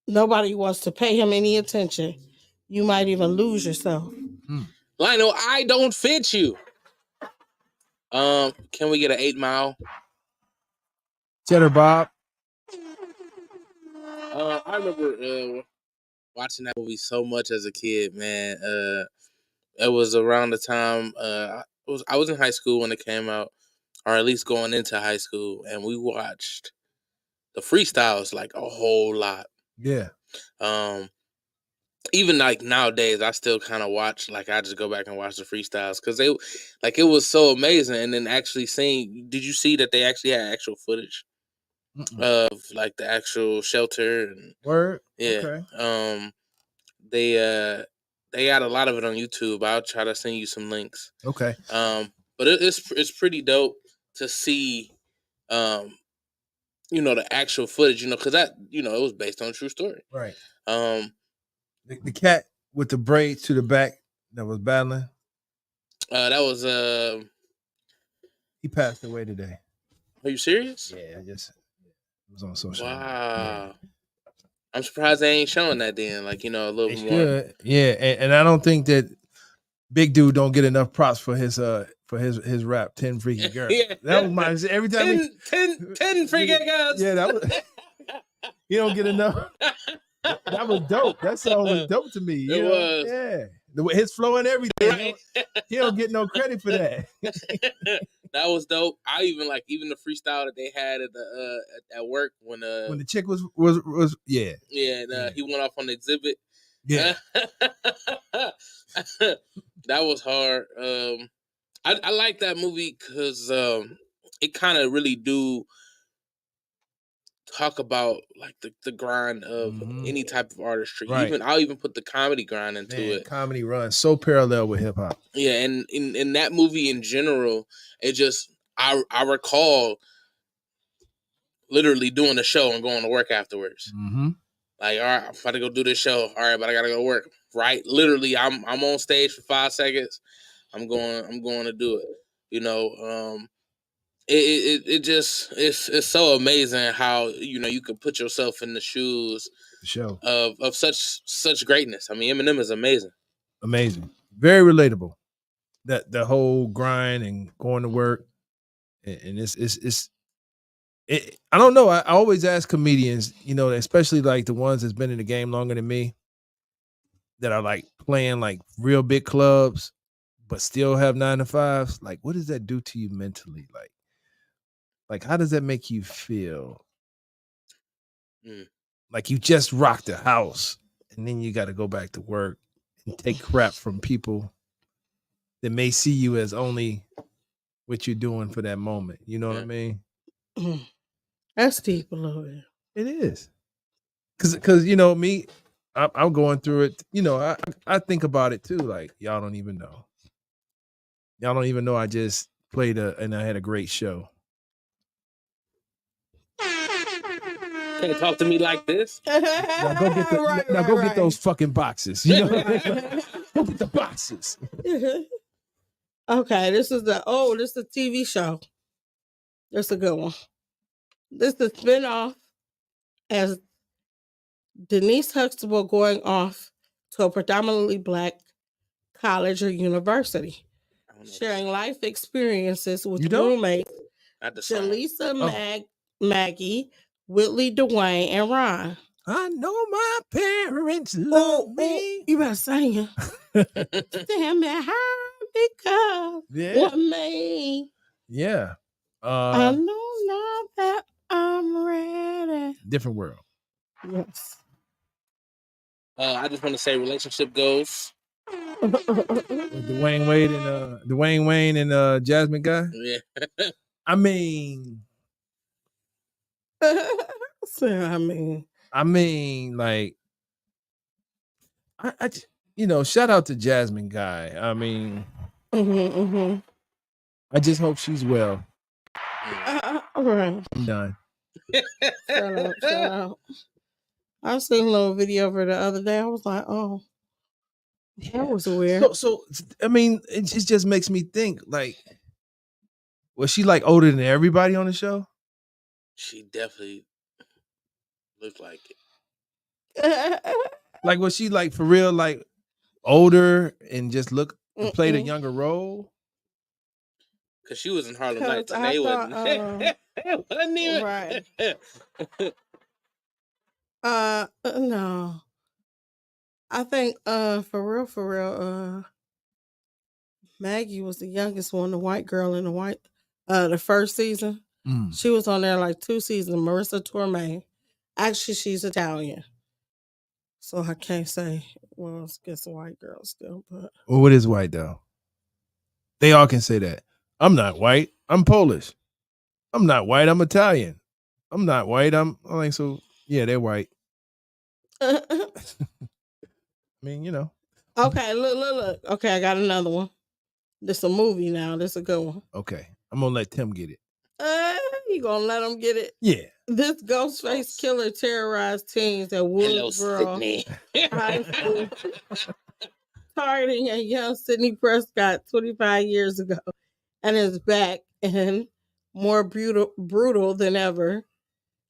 nobody wants to pay him any attention. You might even lose yourself.
Lionel, I don't fit you. Can we get an 8 Mile?
Cheddar Bob.
I remember watching that movie so much as a kid, man. It was around the time I was in high school when it came out, or at least going into high school, and we watched the freestyles like a whole lot.
Yeah.
Even like nowadays, I still kind of watch. Like I just go back and watch the freestyles because they, like, it was so amazing. And then actually seeing, did you see that they actually had actual footage of like the actual shelter and
Word.
yeah.
Okay.
They got a lot of it on YouTube. I'll try to send you some links.
Okay.
But it's pretty dope to see, the actual footage, because that, it was based on a true story.
Right.
The
cat with the braids to the back that was battling.
That was
he passed away today.
Are you serious?
Yeah, it was on social
media.
Yeah.
I'm surprised they ain't showing that then. Like, a little
they
more.
Should. Yeah, and I don't think that Big Dude don't get enough props for his rap 10 freaking girls. Yeah. That was my every time
10 freaking girls.
Yeah, that was he don't get enough. That was dope. That song was dope to me.
It was.
Yeah. His flow and everything. Right. He don't get no credit for that.
That was dope. I even the freestyle that they had at work when
the chick was yeah.
Yeah, and he went off on the exhibit.
Yeah.
That was hard. I like that movie because it kind of really do talk about like the grind of any type of artistry. Right. I'll even put the comedy grind into it.
Comedy runs so parallel with hip hop.
Yeah, and in that movie in general, it just I recall literally doing the show and going to work afterwards.
Mm-hmm.
Like, all right, I'm about to go do this show. All right, but I gotta go to work. Right, literally, I'm on stage for 5 seconds. I'm going to do it. It just it's so amazing how you could put yourself in the shoes of such greatness. I mean, Eminem is amazing.
Amazing, very relatable. That the whole grind and going to work, and it's I don't know. I always ask comedians, especially like the ones that's been in the game longer than me, that are like playing like real big clubs, but still have 9 to 5s. Like, what does that do to you mentally? Like how does that make you feel? Like you just rocked a house and then you got to go back to work and take crap from people that may see you as only what you're doing for that moment. You know what I mean?
That's deep a little bit.
It is. Cause you know me, I'm going through it. You know, I think about it too. Like y'all don't even know. Y'all don't even know I just played and I had a great show.
Can't talk to me like this.
Now go get the, get those fucking boxes. You know, go get the boxes.
Okay, this is the TV show. This is a good one. This is the spinoff as Denise Huxtable going off to a predominantly black college or university, sharing life experiences with roommates Jaleesa, Maggie, Whitley, Dwayne, and Ron.
I know my parents love me.
You better sing it. Stand behind because what me.
Yeah.
I know now that I'm ready.
Different world.
Yes.
I just want to say relationship goals.
Dwayne Wayne and Jasmine guy.
Yeah.
I mean, like, I shout out to Jasmine guy. I mean, I just hope she's well.
All right.
I'm done.
Shout out. I seen a little video of her the other day. I was like, oh, that was weird.
So I mean, it just makes me think, like, was she like older than everybody on the show?
She definitely looked like it.
Like, was she like for real, like older and just played a younger role?
Because she was in Harlem Nights and they wasn't. Wasn't even.
Right. No. I think for real, Maggie was the youngest one, the white girl in the first season. She was on there like 2 seasons. Marissa Tomei. Actually, she's Italian. So I can't say, well, it's against a white girl still, but
well, what is white though? They all can say that. I'm not white. I'm Polish. I'm not white. I'm Italian. I'm not white. I'm like, so yeah, they're white. I mean, you know.
Okay, look. Okay, I got another one. This is a movie now. This is a good one.
Okay, I'm gonna let Tim get it.
You gonna let him get it?
Yeah.
This Ghostface killer terrorized teens at Woodsboro High School, targeting a young Sidney Prescott 25 years ago, and is back and more brutal than ever,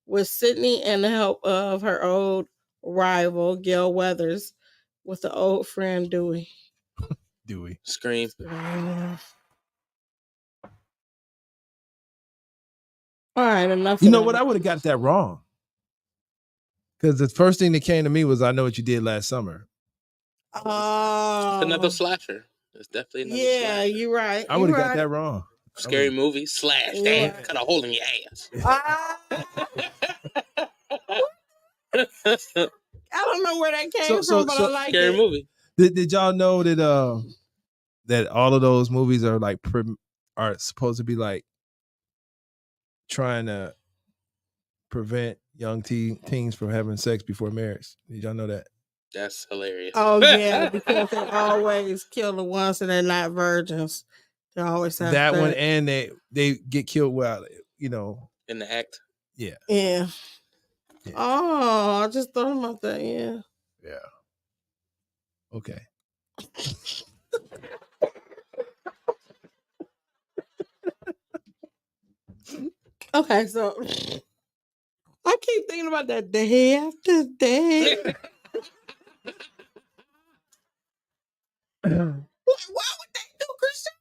with Sydney and the help of her old rival Gail Weathers, with the old friend Dewey.
Dewey.
Scream.
All right, enough.
You know what? I would have got that wrong. Because the first thing that came to me was, I Know What You Did Last Summer.
Oh.
It's another slasher. It's definitely another slasher.
Yeah, you're right.
I would have got that wrong.
Scary movie, slash, damn, cut a hole in your ass.
I don't know where that came from, but I like
scary
it.
Movie.
Did y'all know that that all of those movies are like are supposed to be like trying to prevent young teens from having sex before marriage? Did y'all know that?
That's hilarious.
Oh yeah, because they always kill the ones that are not virgins. They always have
that one, and they get killed while
in the act.
Yeah.
Yeah. Oh, I just thought about that. Yeah.
Yeah. Okay.
Okay, so I keep thinking about that day after day. Why would they do Christian?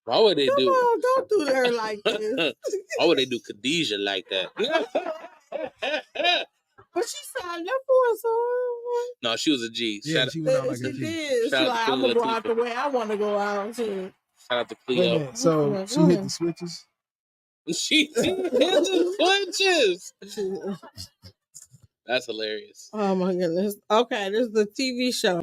Why would they
Come on, don't do her like this.
Why would they do Khadijah like that?
But she signed up for it, so
no, she was a G.
Yeah, she went out like a G.
Did.
Shout out
like,
to
I'm gonna go out the way I want to go out too.
Shout out to Cleo.
So she hit the switches.
She hit the switches. That's hilarious.
Oh my goodness. Okay, this is the TV show.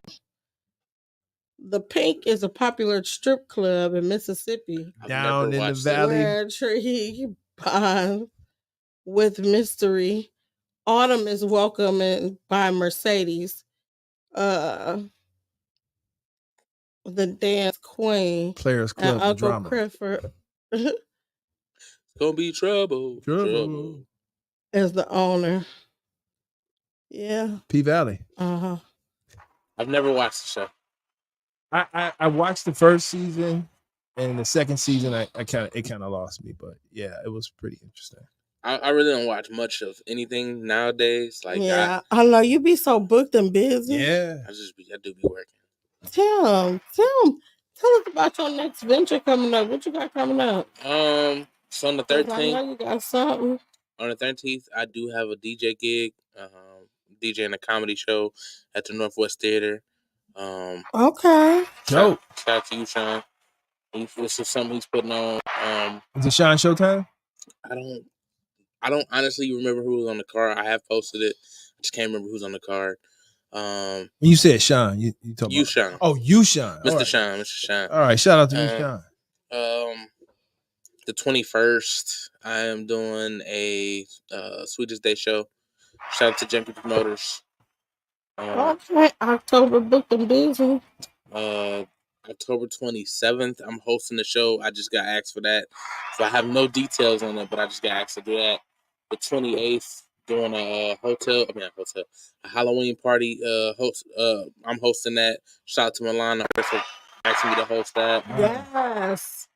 The Pink is a popular strip club in Mississippi.
Down in the valley.
Where Tree bonds with mystery. Autumn is welcomed by Mercedes, the dance queen.
Players Club
and
for
Uncle
drama.
Clifford
It's gonna be trouble. Trouble.
is the owner. Yeah.
P Valley.
Uh-huh.
I've never watched the show.
I watched the first season, and the second season it kind of lost me, but yeah, it was pretty interesting.
I really don't watch much of anything nowadays. Like
yeah, I know you be so booked and busy.
Yeah,
I do be working.
Tell us about your next venture coming up. What you got coming up?
So on the 13th,
I know you got something.
On the 13th, I do have a DJ gig, DJing a comedy show at the Northwest Theater.
Okay.
Shout out to you, Sean. This is something he's putting on.
Is it Sean Showtime?
I don't honestly remember who was on the card. I have posted it. I just can't remember who's on the card.
When you said Sean, you talking about
Sean.
Oh, you Sean.
Mr. Right. Sean. Mr. Sean.
All right, shout out to you, Sean.
The 21st, I am doing a Sweetest Day show. Shout out to Junkie Promoters.
Okay, October booked and busy.
October 27th, I'm hosting the show. I just got asked for that. So I have no details on it, but I just got asked to do that. The 28th, doing a Halloween party. I'm hosting that. Shout out to Milana for asking me to host that.
Yes.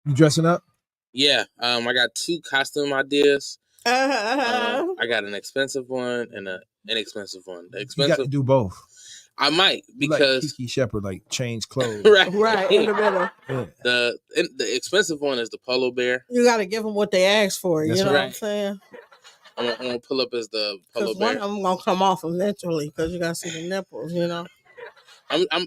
You dressing up?
Yeah. I got 2 costume ideas. I got an expensive one and an inexpensive one. The expensive,
you got to do both.
I might, because
like Kiki Shepard, like change clothes.
right in the middle.
Yeah.
The expensive one is the polo bear.
You got to give them what they ask for.
That's
you know
right.
what I'm saying?
I'm gonna pull up as the polo bear.
One of them gonna come off eventually because you gotta see the nipples. You know.
I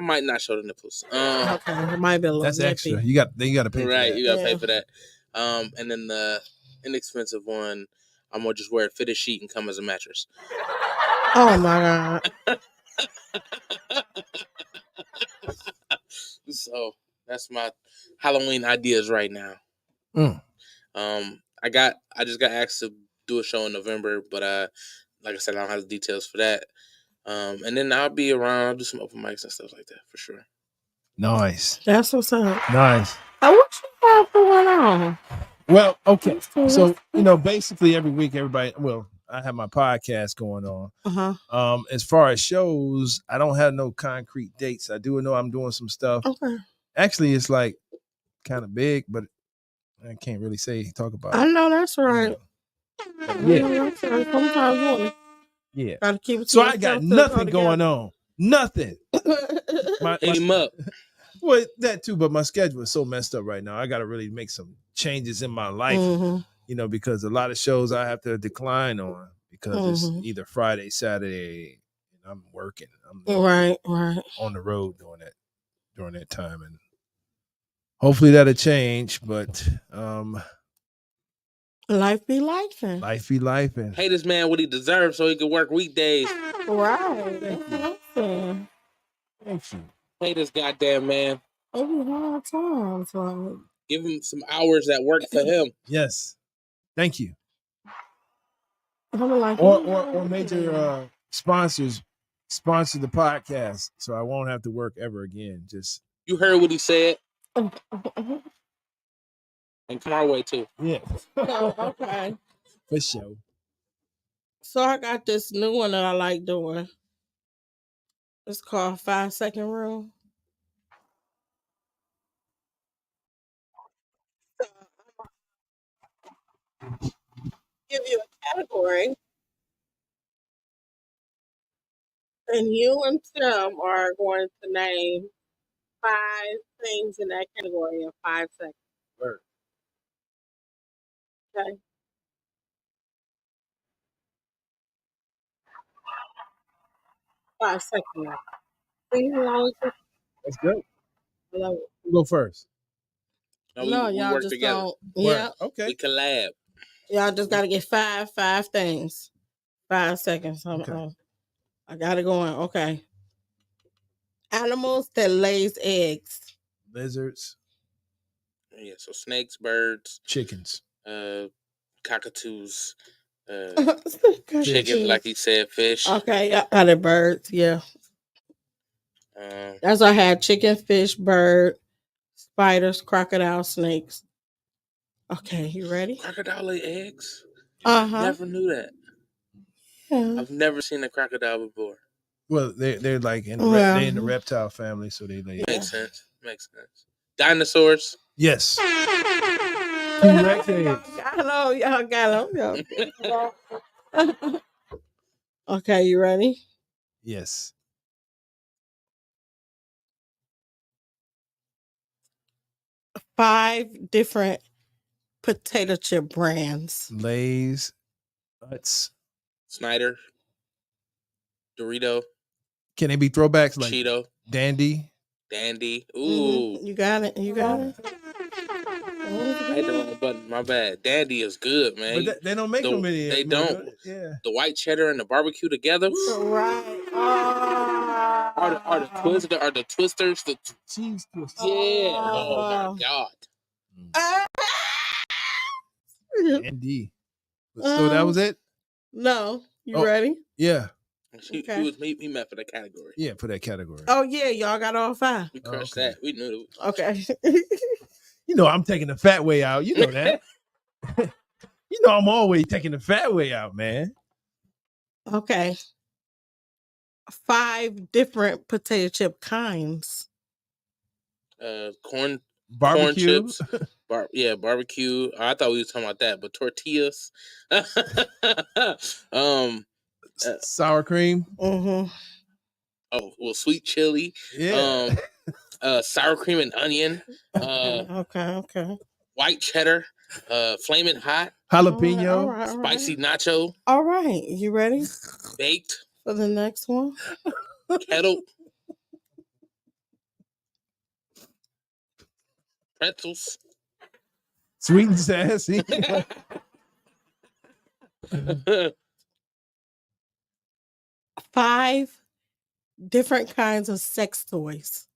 might not show the nipples.
Okay, it might be a little.
That's
nippy.
extra. You got to pay.
Right,
for that.
You got to pay for that. And then the inexpensive one, I'm gonna just wear a fitted sheet and come as a mattress.
Oh my god.
So that's my Halloween ideas right now. I just got asked to do a show in November, but like I said, I don't have the details for that. And then I'll be around. I'll do some open mics and stuff like that for sure.
Nice.
That's what's up.
Nice.
What you have going on?
Well, okay. So basically every week, I have my podcast going on. As far as shows, I don't have no concrete dates. I do know I'm doing some stuff. Okay. Actually, it's like kind of big, but I can't really talk about it.
I know that's right.
Yeah.
Sometimes
yeah.
Gotta keep it.
So I got nothing going on. Nothing.
Hit him up.
Well, that too, but my schedule is so messed up right now. I got to really make some changes in my life, because a lot of shows I have to decline on because it's either Friday, Saturday, and I'm working. I'm
right
on the road during that time, and hopefully that'll change. But
life be lifing.
Life be lifing.
Pay this man what he deserves so he can work weekdays.
Right.
Thank you.
Pay this goddamn man.
It be hard times. Like.
Give him some hours that work for him.
Yes. Thank you.
Like,
or major sponsors sponsor the podcast, so I won't have to work ever again. Just
you heard what he said. And come our way too.
Yeah.
Okay.
For sure.
So I got this new one that I like doing. It's called 5-second rule. Give you a category, and you and Tim are going to name 5 things in that category in 5 seconds.
Sure.
Okay. $5 seconds.
That's good.
I love it.
We'll go first.
No, y'all
work
just
together.
Don't. Yeah.
Okay.
We collab.
Y'all just gotta get five things. 5 seconds. Hold on. I got it going. Okay. Animals that lays eggs.
Lizards.
Yeah, so snakes, birds,
chickens,
cockatoos,
Fish.
chicken, like he said, fish.
Okay, I got it. Birds. Yeah. That's what I had: chicken, fish, bird, spiders, crocodile, snakes. Okay, you ready?
Crocodile lay eggs?
Uh-huh.
Never knew that.
Yeah.
I've never seen a crocodile before.
Well, they're like they in the reptile family, so they lay.
Makes sense. Makes sense. Dinosaurs?
Yes.
T-Rex eggs. Y'all got them. Okay, you ready?
Yes.
5 different potato chip brands.
Lay's, Utz,
Snyder, Dorito.
Can they be throwbacks like
Cheeto,
Dandy?
Ooh,
you got it. You got it.
I hit the wrong button. My bad. Dandy is good, man.
But they don't make them anymore.
They don't.
Yeah.
The white cheddar and the barbecue together.
Right.
Are the twisters the
cheese twisters?
Yeah. Oh my god.
Dandy. So that was it?
No. You ready?
Yeah.
He meant for that category.
Yeah, for that category.
Oh yeah, y'all got all 5.
We crushed that. We knew it.
Okay.
You know I'm taking the fat way out. You know that. You know I'm always taking the fat way out, man.
Okay. 5 different potato chip kinds.
Corn
barbecue.
Corn chips. Barbecue. I thought we were talking about that, but tortillas.
Sour cream.
Mm-hmm.
Oh, well, sweet chili.
Yeah.
Sour cream and onion.
Okay.
White cheddar. Flaming hot.
Jalapeno.
All right.
Spicy nacho.
All right. You ready?
Baked.
For the next one?
Kettle. Pretzels.
Sweet and sassy.
5 different kinds of sex toys.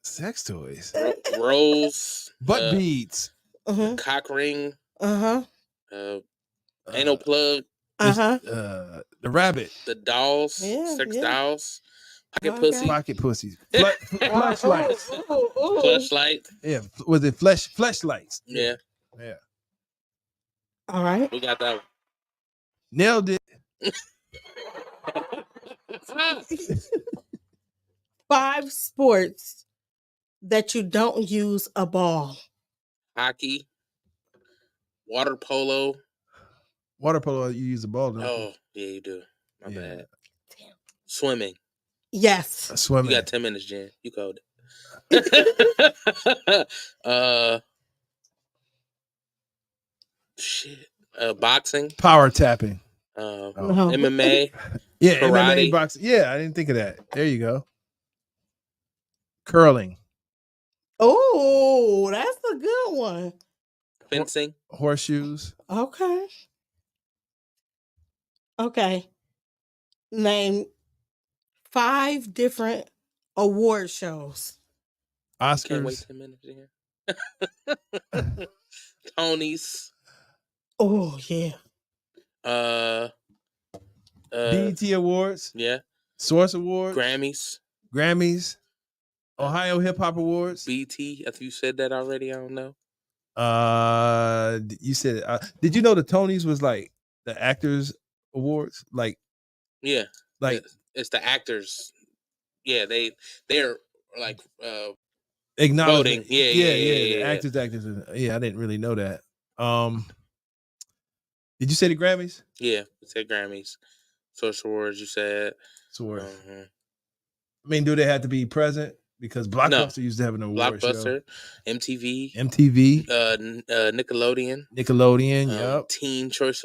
Sex toys.
Rolls.
Butt beads.
Cock ring.
Uh-huh.
Anal plug.
The rabbit.
The dolls. Sex dolls. Pocket pussy.
Pocket pussies. Fleshlights.
Fleshlight.
Yeah. Was it fleshlights?
Yeah.
Yeah.
All right.
We got that one.
Nailed it.
5 sports that you don't use a ball.
Hockey. Water polo.
Water polo, you use a ball, don't you?
Oh, yeah, you do. My bad. Damn. Swimming.
Yes.
Swimming.
You got 10 minutes, Jen. You called it. Boxing.
Power tapping.
MMA.
Yeah,
karate.
MMA boxing. Yeah, I didn't think of that. There you go. Curling.
Oh, that's a good one.
Fencing.
Horseshoes.
Okay. Name 5 different award shows.
Oscars.
Can't wait 10 minutes here. Tonys.
Oh, yeah.
BET Awards.
Yeah.
Source Awards.
Grammys.
Ohio Hip Hop Awards.
BT. I think you said that already. I don't know.
You said did you know the Tonys was like the actors awards? Like
yeah.
Like
it's the actors. Yeah, they're like
acknowledging.
Voting. Yeah.
The actors. Yeah, I didn't really know that. Did you say the Grammys?
Yeah, we said Grammys. Social Awards, you said.
I mean, do they have to be present? Because Blockbuster used to have an award
Blockbuster,
show.
MTV,
Nickelodeon, yep.
Teen Choice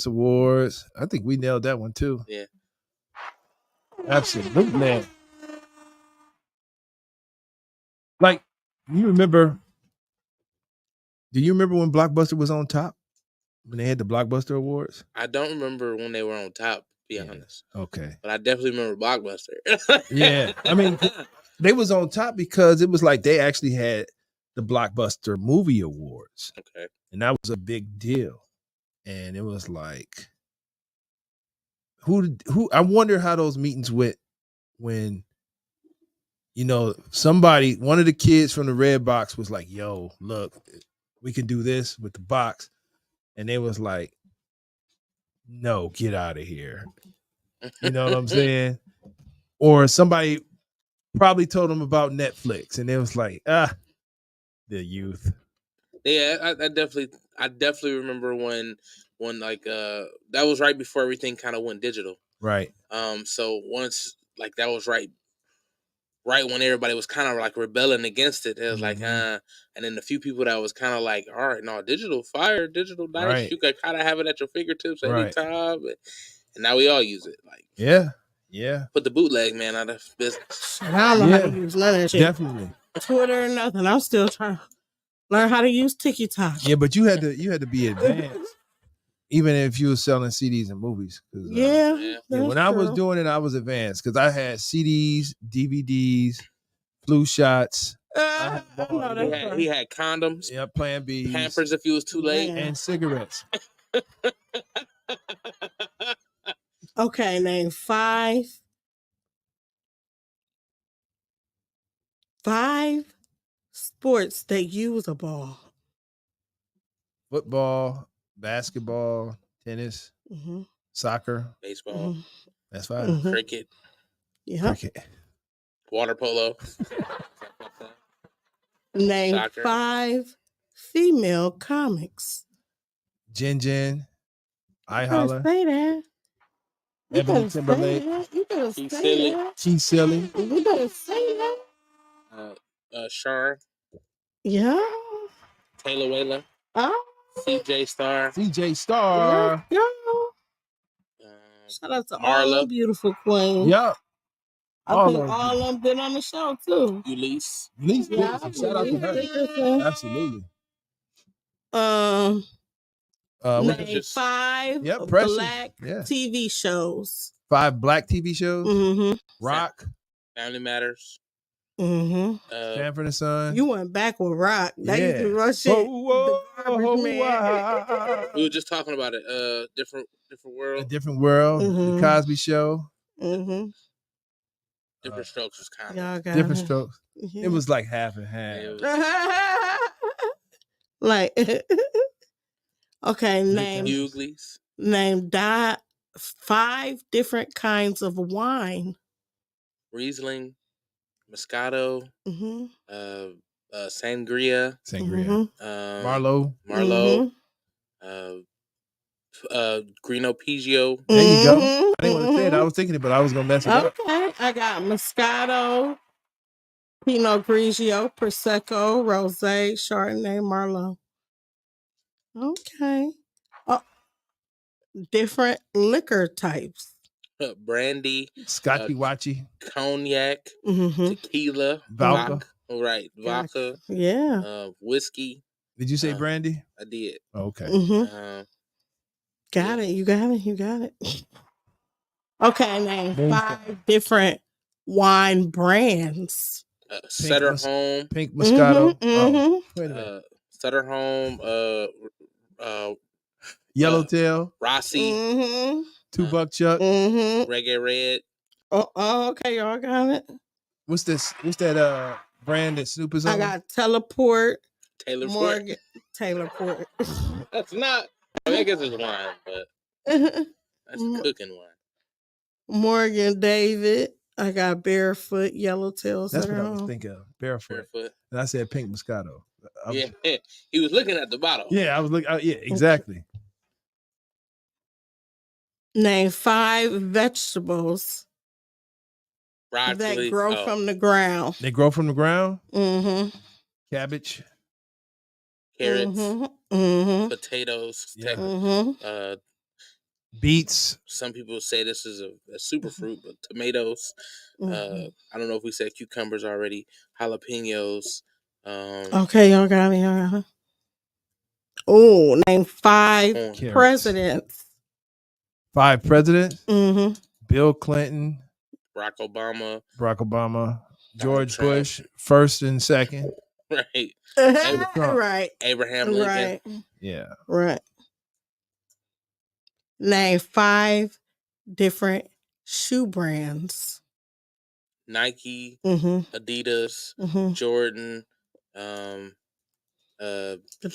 Awards.
I think we nailed that one too.
Yeah.
Absolutely. Like, do you remember when Blockbuster was on top? when they had the Blockbuster Awards?
I don't remember when they were on top, to be honest.
Okay.
But I definitely remember Blockbuster.
Yeah. I mean, they was on top because it was like they actually had the Blockbuster Movie Awards.
Okay.
And that was a big deal. And it was like, who I wonder how those meetings went when, you know, one of the kids from the Red Box was like, yo, look, we can do this with the box. And they was like, no, get out of here. You know what I'm saying? Or somebody probably told them about Netflix and it was like, the youth.
Yeah, I definitely remember when like that was right before everything kind of went digital.
Right.
So once like that was right when everybody was kind of like rebelling against it, it was like and then the few people that was kind of like, all right, no, digital fire, digital dice,
Right.
you could kind of have it at your fingertips
Right.
anytime, and now we all use it. Like,
yeah,
put the bootleg man out of business.
And I don't know how to use none of that shit.
Definitely.
Twitter or nothing. I'm still trying to learn how to use TikTok.
Yeah, but you had to be advanced, even if you were selling CDs and movies.
Yeah.
When I was doing it, I was advanced because I had CDs, DVDs, flu shots.
He had condoms.
Yeah, Plan B,
Pampers if you was too late,
and cigarettes.
Okay, name five sports that use a ball.
Football, basketball, tennis, soccer,
baseball.
That's 5.
Cricket.
Yeah.
Cricket.
Water polo.
Name
Soccer.
5 female comics.
Jen, I
You
Holla.
say that.
Ebony Timberlake.
You better say that.
She's silly.
You better say that.
Shar.
Yeah.
Taylor Wayla.
Oh.
CJ Star.
Let's go. Shout out to all them beautiful queens.
Yep.
I think all of them been on the show too.
Ulysses.
Yeah,
Shout out to her. Absolutely.
Name 5 black TV shows.
5 black TV shows. Rock.
Family Matters.
Sanford and Son.
You went back with Rock. Now you can rush it.
We were just talking about it. Different world.
A Different World. The Cosby Show.
Different Strokes was kind of
Different Strokes. It was like half and half.
Like, okay, name 5 different kinds of wine.
Riesling, Moscato, Sangria,
Marlowe,
Grino Pigio.
There you go. I didn't want to say it. I was thinking it, but I was gonna mess it up.
Okay, I got Moscato, Pinot Grigio, Prosecco, Rosé, Chardonnay, Merlot. Okay. Different liquor types.
Brandy,
Scotchy Watchy,
cognac, tequila,
vodka.
Vodka.
Yeah.
Whiskey.
Did you say brandy?
I did.
Okay.
Got it. You got it. Okay, name 5 different wine brands.
Sutter Home,
Pink Moscato.
Wait a minute. Sutter Home.
Yellowtail.
Rossi.
2 Buck Chuck.
Reggae Red.
Oh, okay, y'all got it.
What's this? What's that brand that Snoop is on?
I got Teleport.
Taylorport.
Taylorport.
That's not. I guess it's wine, but that's cooking wine.
Morgan David. I got Barefoot, Yellowtail.
That's what I was thinking of. Barefoot. And I said Pink Moscato.
Yeah, he was looking at the bottle.
Yeah, I was looking. Yeah, exactly.
Name 5 vegetables
Broccoli.
that grow from the ground.
They grow from the ground? Cabbage.
Carrots. Potatoes.
Beets.
Some people say this is a super fruit, but tomatoes. I don't know if we said cucumbers already. Jalapenos.
Okay, y'all got it. Oh, name 5
Carrots.
presidents.
5 presidents.
Mm-hmm.
Bill Clinton,
Barack Obama.
George
Trump.
Bush, first and second.
Right.
Right.
Abraham Lincoln.
Right.
Yeah.
Right. Name 5 different shoe brands.
Nike,
Mm-hmm.
Adidas,
Mm-hmm.
Jordan.
But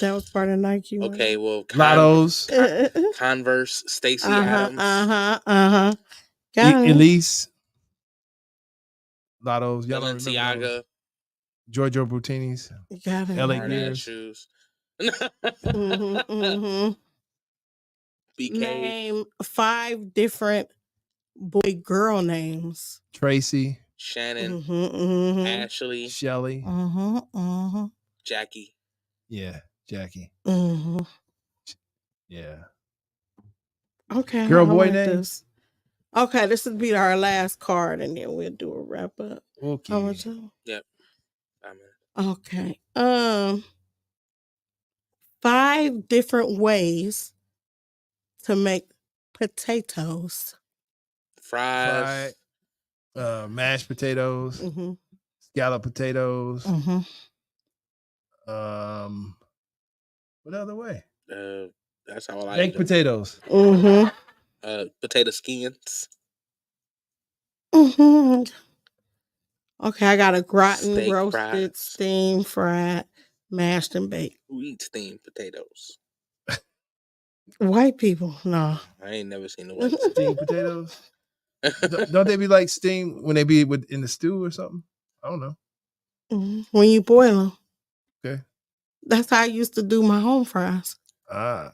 that was part of Nike.
Okay, well,
Lottos.
Converse, Stacey Adams.
Elise. Lottos. Y'all don't remember those?
Balenciaga.
Giorgio Brutini's.
Got it.
LA
Hard
Gears.
ass shoes.
Mm-hmm.
BK.
Name 5 different boy girl names.
Tracy.
Shannon.
Mm-hmm.
Ashley.
Shelly.
Mm-hmm.
Jackie.
Yeah, Jackie.
Mm-hmm.
Yeah.
Okay.
Girl,
I
boy
like
name?
this. Okay, this will be our last card, and then we'll do a wrap up.
Okay.
How much?
Yep.
Okay. 5 different ways to make potatoes.
Fries.
Mashed potatoes.
Mm-hmm.
Scallop potatoes.
Mm-hmm.
What other way?
That's how I like
Baked
it.
potatoes.
Mm-hmm.
Potato skins.
Mm-hmm. Okay, I got a gratin,
Steak
roasted,
fries.
steamed, fried, mashed, and baked.
Who eats steamed potatoes?
White people, no.
I ain't never seen the white
Steamed potatoes. Don't they be like steamed when they be in the stew or something? I don't know.
Mm-hmm. When you boil them.
Okay.
That's how I used to do my home fries.
Ah,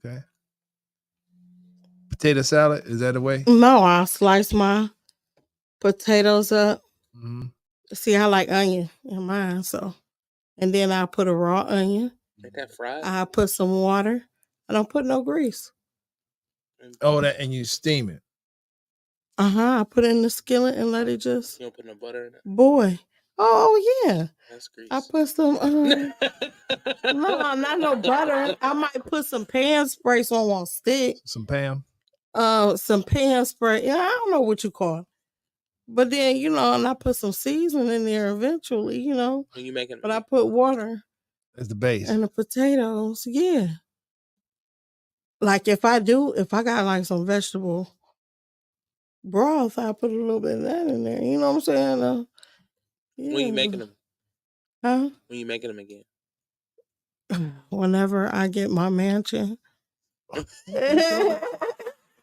okay. Potato salad, is that a way?
No, I slice my potatoes up.
Mm-hmm.
See, I like onion in mine, so. And then I put a raw onion.
Ain't that fried?
I put some water. I don't put no grease.
Oh, and you steam it.
I put it in the skillet and let it just.
You don't put no butter in it?
Boy. Oh, yeah.
That's grease.
I put some. No, not no butter. I might put some pan spray so it won't stick.
Some Pam.
Some pan spray. Yeah, I don't know what you call it. But then, and I put some seasoning in there eventually,
When you making?
But I put water.
That's the base.
And the potatoes, yeah. Like if I got like some vegetable broth, I put a little bit of that in there. You know what I'm saying? Yeah.
When you making them?
Huh?
When you making them again?
Whenever I get my mansion.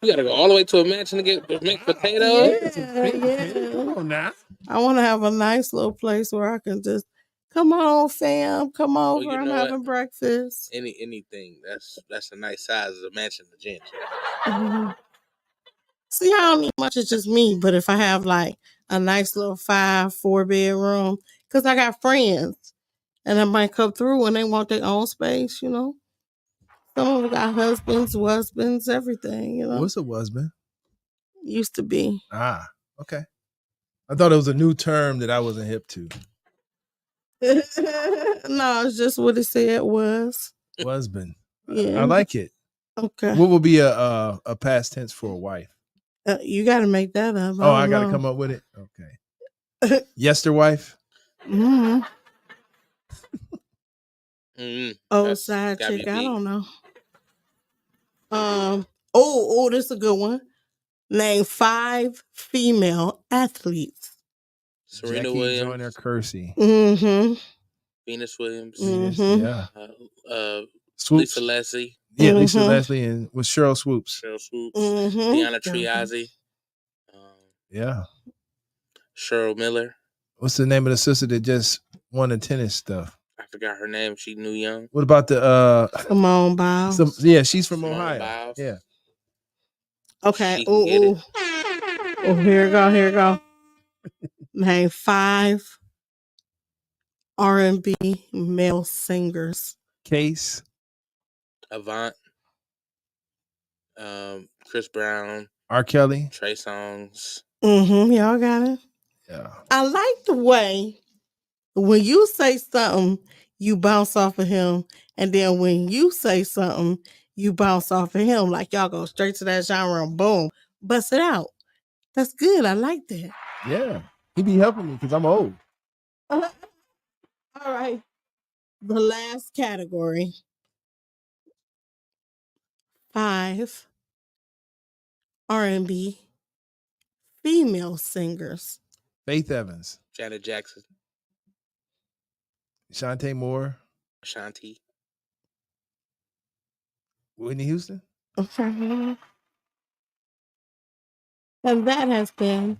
You gotta go all the way to a mansion to make potatoes?
Yeah.
Come on now.
I want to have a nice little place where I can just come on, fam, come over.
Well,
I'm having breakfast.
Anything that's a nice size as a mansion to Jen.
Mm-hmm. See, I don't need much. It's just me. But if I have like a nice little 4-bedroom, because I got friends, and I might come through when they want their own space. Some of them got husbands, everything.
What's a husband?
Used to be.
Ah, okay. I thought it was a new term that I wasn't hip to.
No, it's just what it said was.
Husband.
Yeah.
I like it.
Okay.
What would be a past tense for a wife?
You got to make that up.
I got to come up with it? Okay. Yesterwife?
Mm-hmm.
That's
Side
gotta
chick.
be
I
big.
don't know. This is a good one. Name 5 female athletes.
Serena
Jackie
Williams.
Joyner Kersey.
Mm-hmm.
Venus Williams.
Mm-hmm.
Yeah.
Swoops. Lisa Leslie.
Yeah, Lisa Leslie and with Cheryl Swoops.
Mm-hmm.
Deanna Triazzi.
Yeah.
Cheryl Miller.
What's the name of the sister that just won the tennis stuff?
I forgot her name. She knew young.
What about the
Simone Biles?
She's from
Simone
Ohio.
Biles.
Yeah.
Okay. Here we go. Name 5 R&B male singers.
Case.
Avant. Chris Brown.
R. Kelly.
Trey Songz.
Mm-hmm. Y'all got it?
Yeah.
I like the way when you say something, you bounce off of him And then when you say something, you bounce off of him. Like y'all go straight to that genre and boom, bust it out. That's good. I like that.
Yeah. He be helping me because I'm old.
All right. The last category. 5 R&B female singers.
Faith Evans,
Janet Jackson,
Shantae Moore,
Ashanti.
Whitney Houston.
Okay. And that has been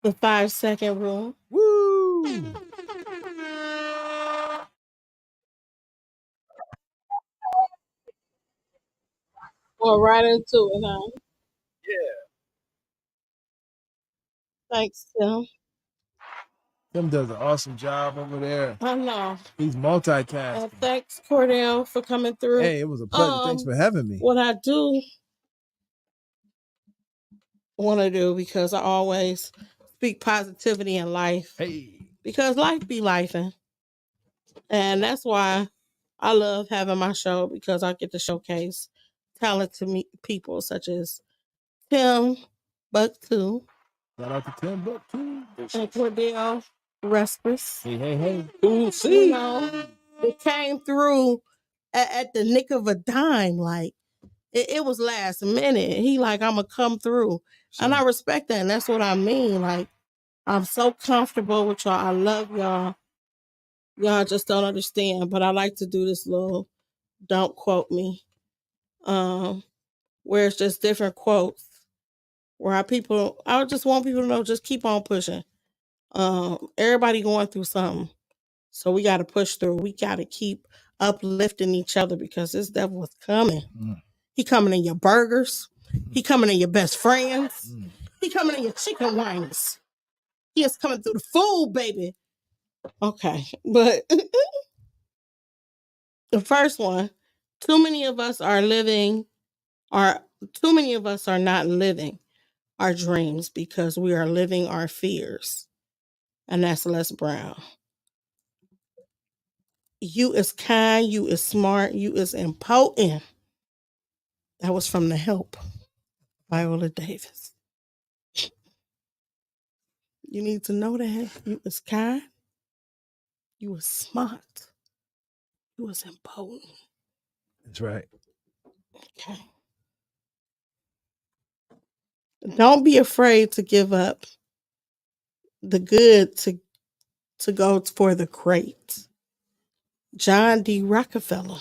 the 5-second rule.
Woo!
Well, right into it, huh?
Yeah.
Thanks, Tim.
Tim does an awesome job over there.
I know.
He's multitasking.
And thanks, Cordell, for coming through.
Hey, it was a pleasure. Thanks for having me.
What I do want to do, because I always speak positivity in life.
Hey.
Because life be lifing. And that's why I love having my show, because I get to showcase talented people such as Timbuktu.
Shout out to Timbuktu.
And Cordell Respers.
Hey.
Ooh, see.
You know, it came through at the nick of a dime. Like, it was last minute. He like, I'm going to come through. Sure. And I respect that. And that's what I mean. Like, I'm so comfortable with y'all. I love y'all. Y'all just don't understand. But I like to do this little don't quote me. Where it's just different quotes. Where I just want people to know, just keep on pushing. Everybody going through something. So we got to push through. We got to keep uplifting each other, because this devil is coming. He coming in your burgers. He coming in your best friends. He coming in your chicken wings. He is coming through the food, baby. Okay, but the first one, too many of us are not living our dreams because we are living our fears. And that's Les Brown. You is kind, you is smart, you is important. That was from The Help, Viola Davis. You need to know that. You is kind, you is smart, you is important.
That's right.
Okay. Don't be afraid to give up the good to go for the great. John D. Rockefeller.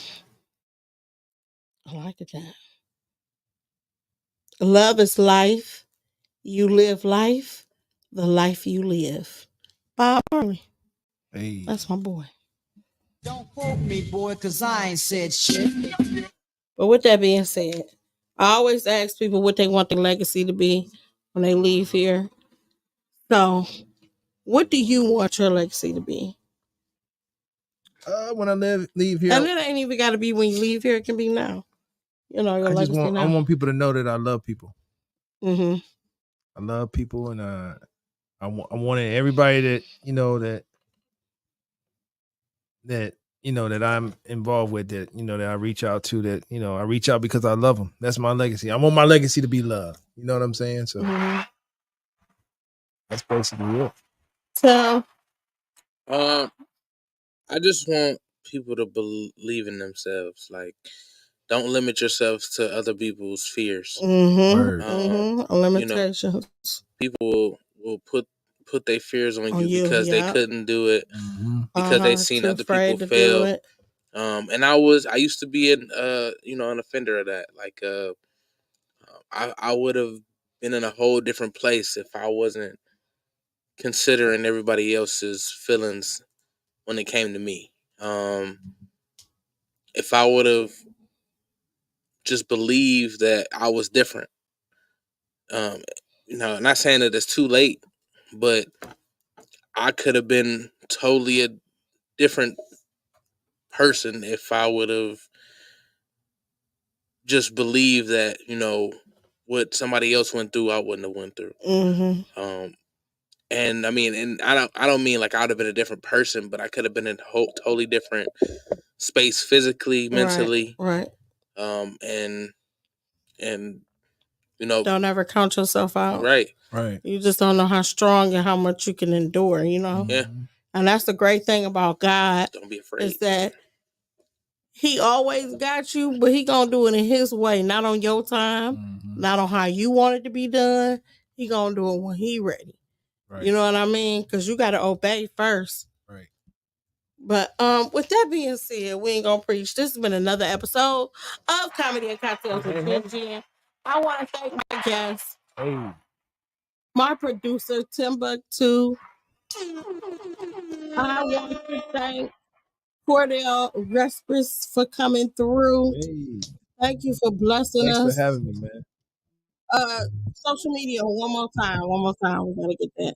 I like that. Love is life. You live life, the life you live. Bob Marley.
Hey.
That's my boy.
Don't quote me, boy, because I ain't said shit.
But with that being said, I always ask people what they want their legacy to be when they leave here. So, what do you want your legacy to be?
When I leave here,
And it ain't even got to be when you leave here. It can be now. You know, your legacy now.
I want people to know that I love people.
Mm-hmm.
I love people, and I wanted everybody that that I'm involved with, that that I reach out to, that I reach out because I love them. That's my legacy. I want my legacy to be love. You know what I'm saying? So that's basically it.
So,
I just want people to believe in themselves. Like, don't limit yourself to other people's fears.
Limitations.
People will put their fears on you because they couldn't do it, because they seen other people fail. And I used to be an offender of that. Like, I would have been in a whole different place if I wasn't considering everybody else's feelings when it came to me. If I would have just believed that I was different, not saying that it's too late, but I could have been totally a different person if I would have just believed that what somebody else went through, I wouldn't have went through. And I mean, and I don't mean like I would have been a different person, but I could have been in a totally different space physically, mentally.
Right.
And
don't ever count yourself out.
Right.
You just don't know how strong and how much you can endure,
Yeah.
And that's the great thing about God.
Don't be afraid.
Is that he always got you, but he gonna do it in his way, not on your time, not on how you want it to be done. He gonna do it when he ready. Right. You know what I mean? Because you gotta obey first.
Right.
But with that being said, we ain't gonna preach. This has been another episode of Comedy and Cocktails with Jen. I want to thank my guests, my producer Timbuktu. I want to thank Cordell Respris for coming through. Thank you for blessing us.
Thanks for having me, man.
Social media one more time. We gotta get that.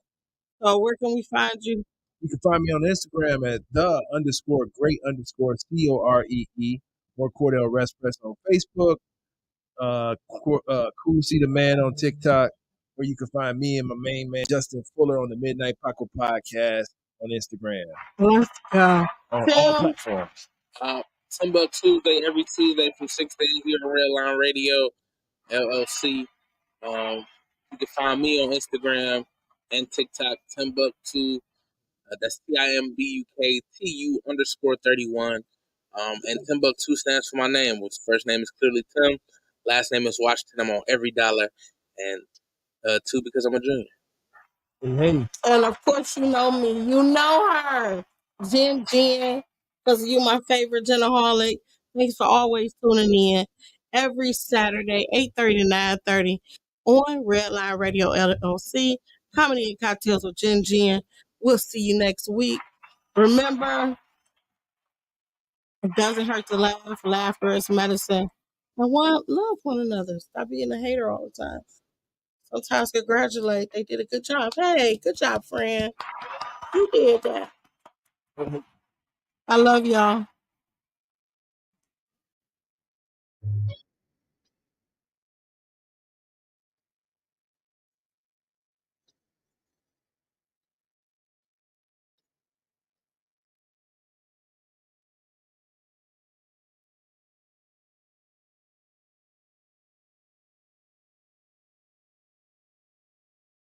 So where can we find you?
You can find me on Instagram at _great_COREE or Cordell Respres on Facebook. Cool See the Man on TikTok, or you can find me and my main man Justin Fuller on the Midnight Paco podcast on Instagram.
Let's go.
On all platforms.
Timbuktu Tuesday, every Tuesday from 6 to 8 here on Redline Radio, LLC. You can find me on Instagram and TikTok, Timbuktu. That's TIMBUKTU_31. And Timbuktu stands for my name, which first name is clearly Tim, last name is Washington. I'm on every dollar, and 2 because I'm a junior.
And of course, you know me. You know her, Jen, because you're my favorite genaholic. Thanks for always tuning in every Saturday, 8:30 to 9:30 on Redline Radio LLC, Comedy and Cocktails with Jen. We'll see you next week. Remember, it doesn't hurt to laugh. Laughter is medicine. And love one another. Stop being a hater all the time. Sometimes congratulate. They did a good job. Hey, good job, friend. You did that. I love y'all.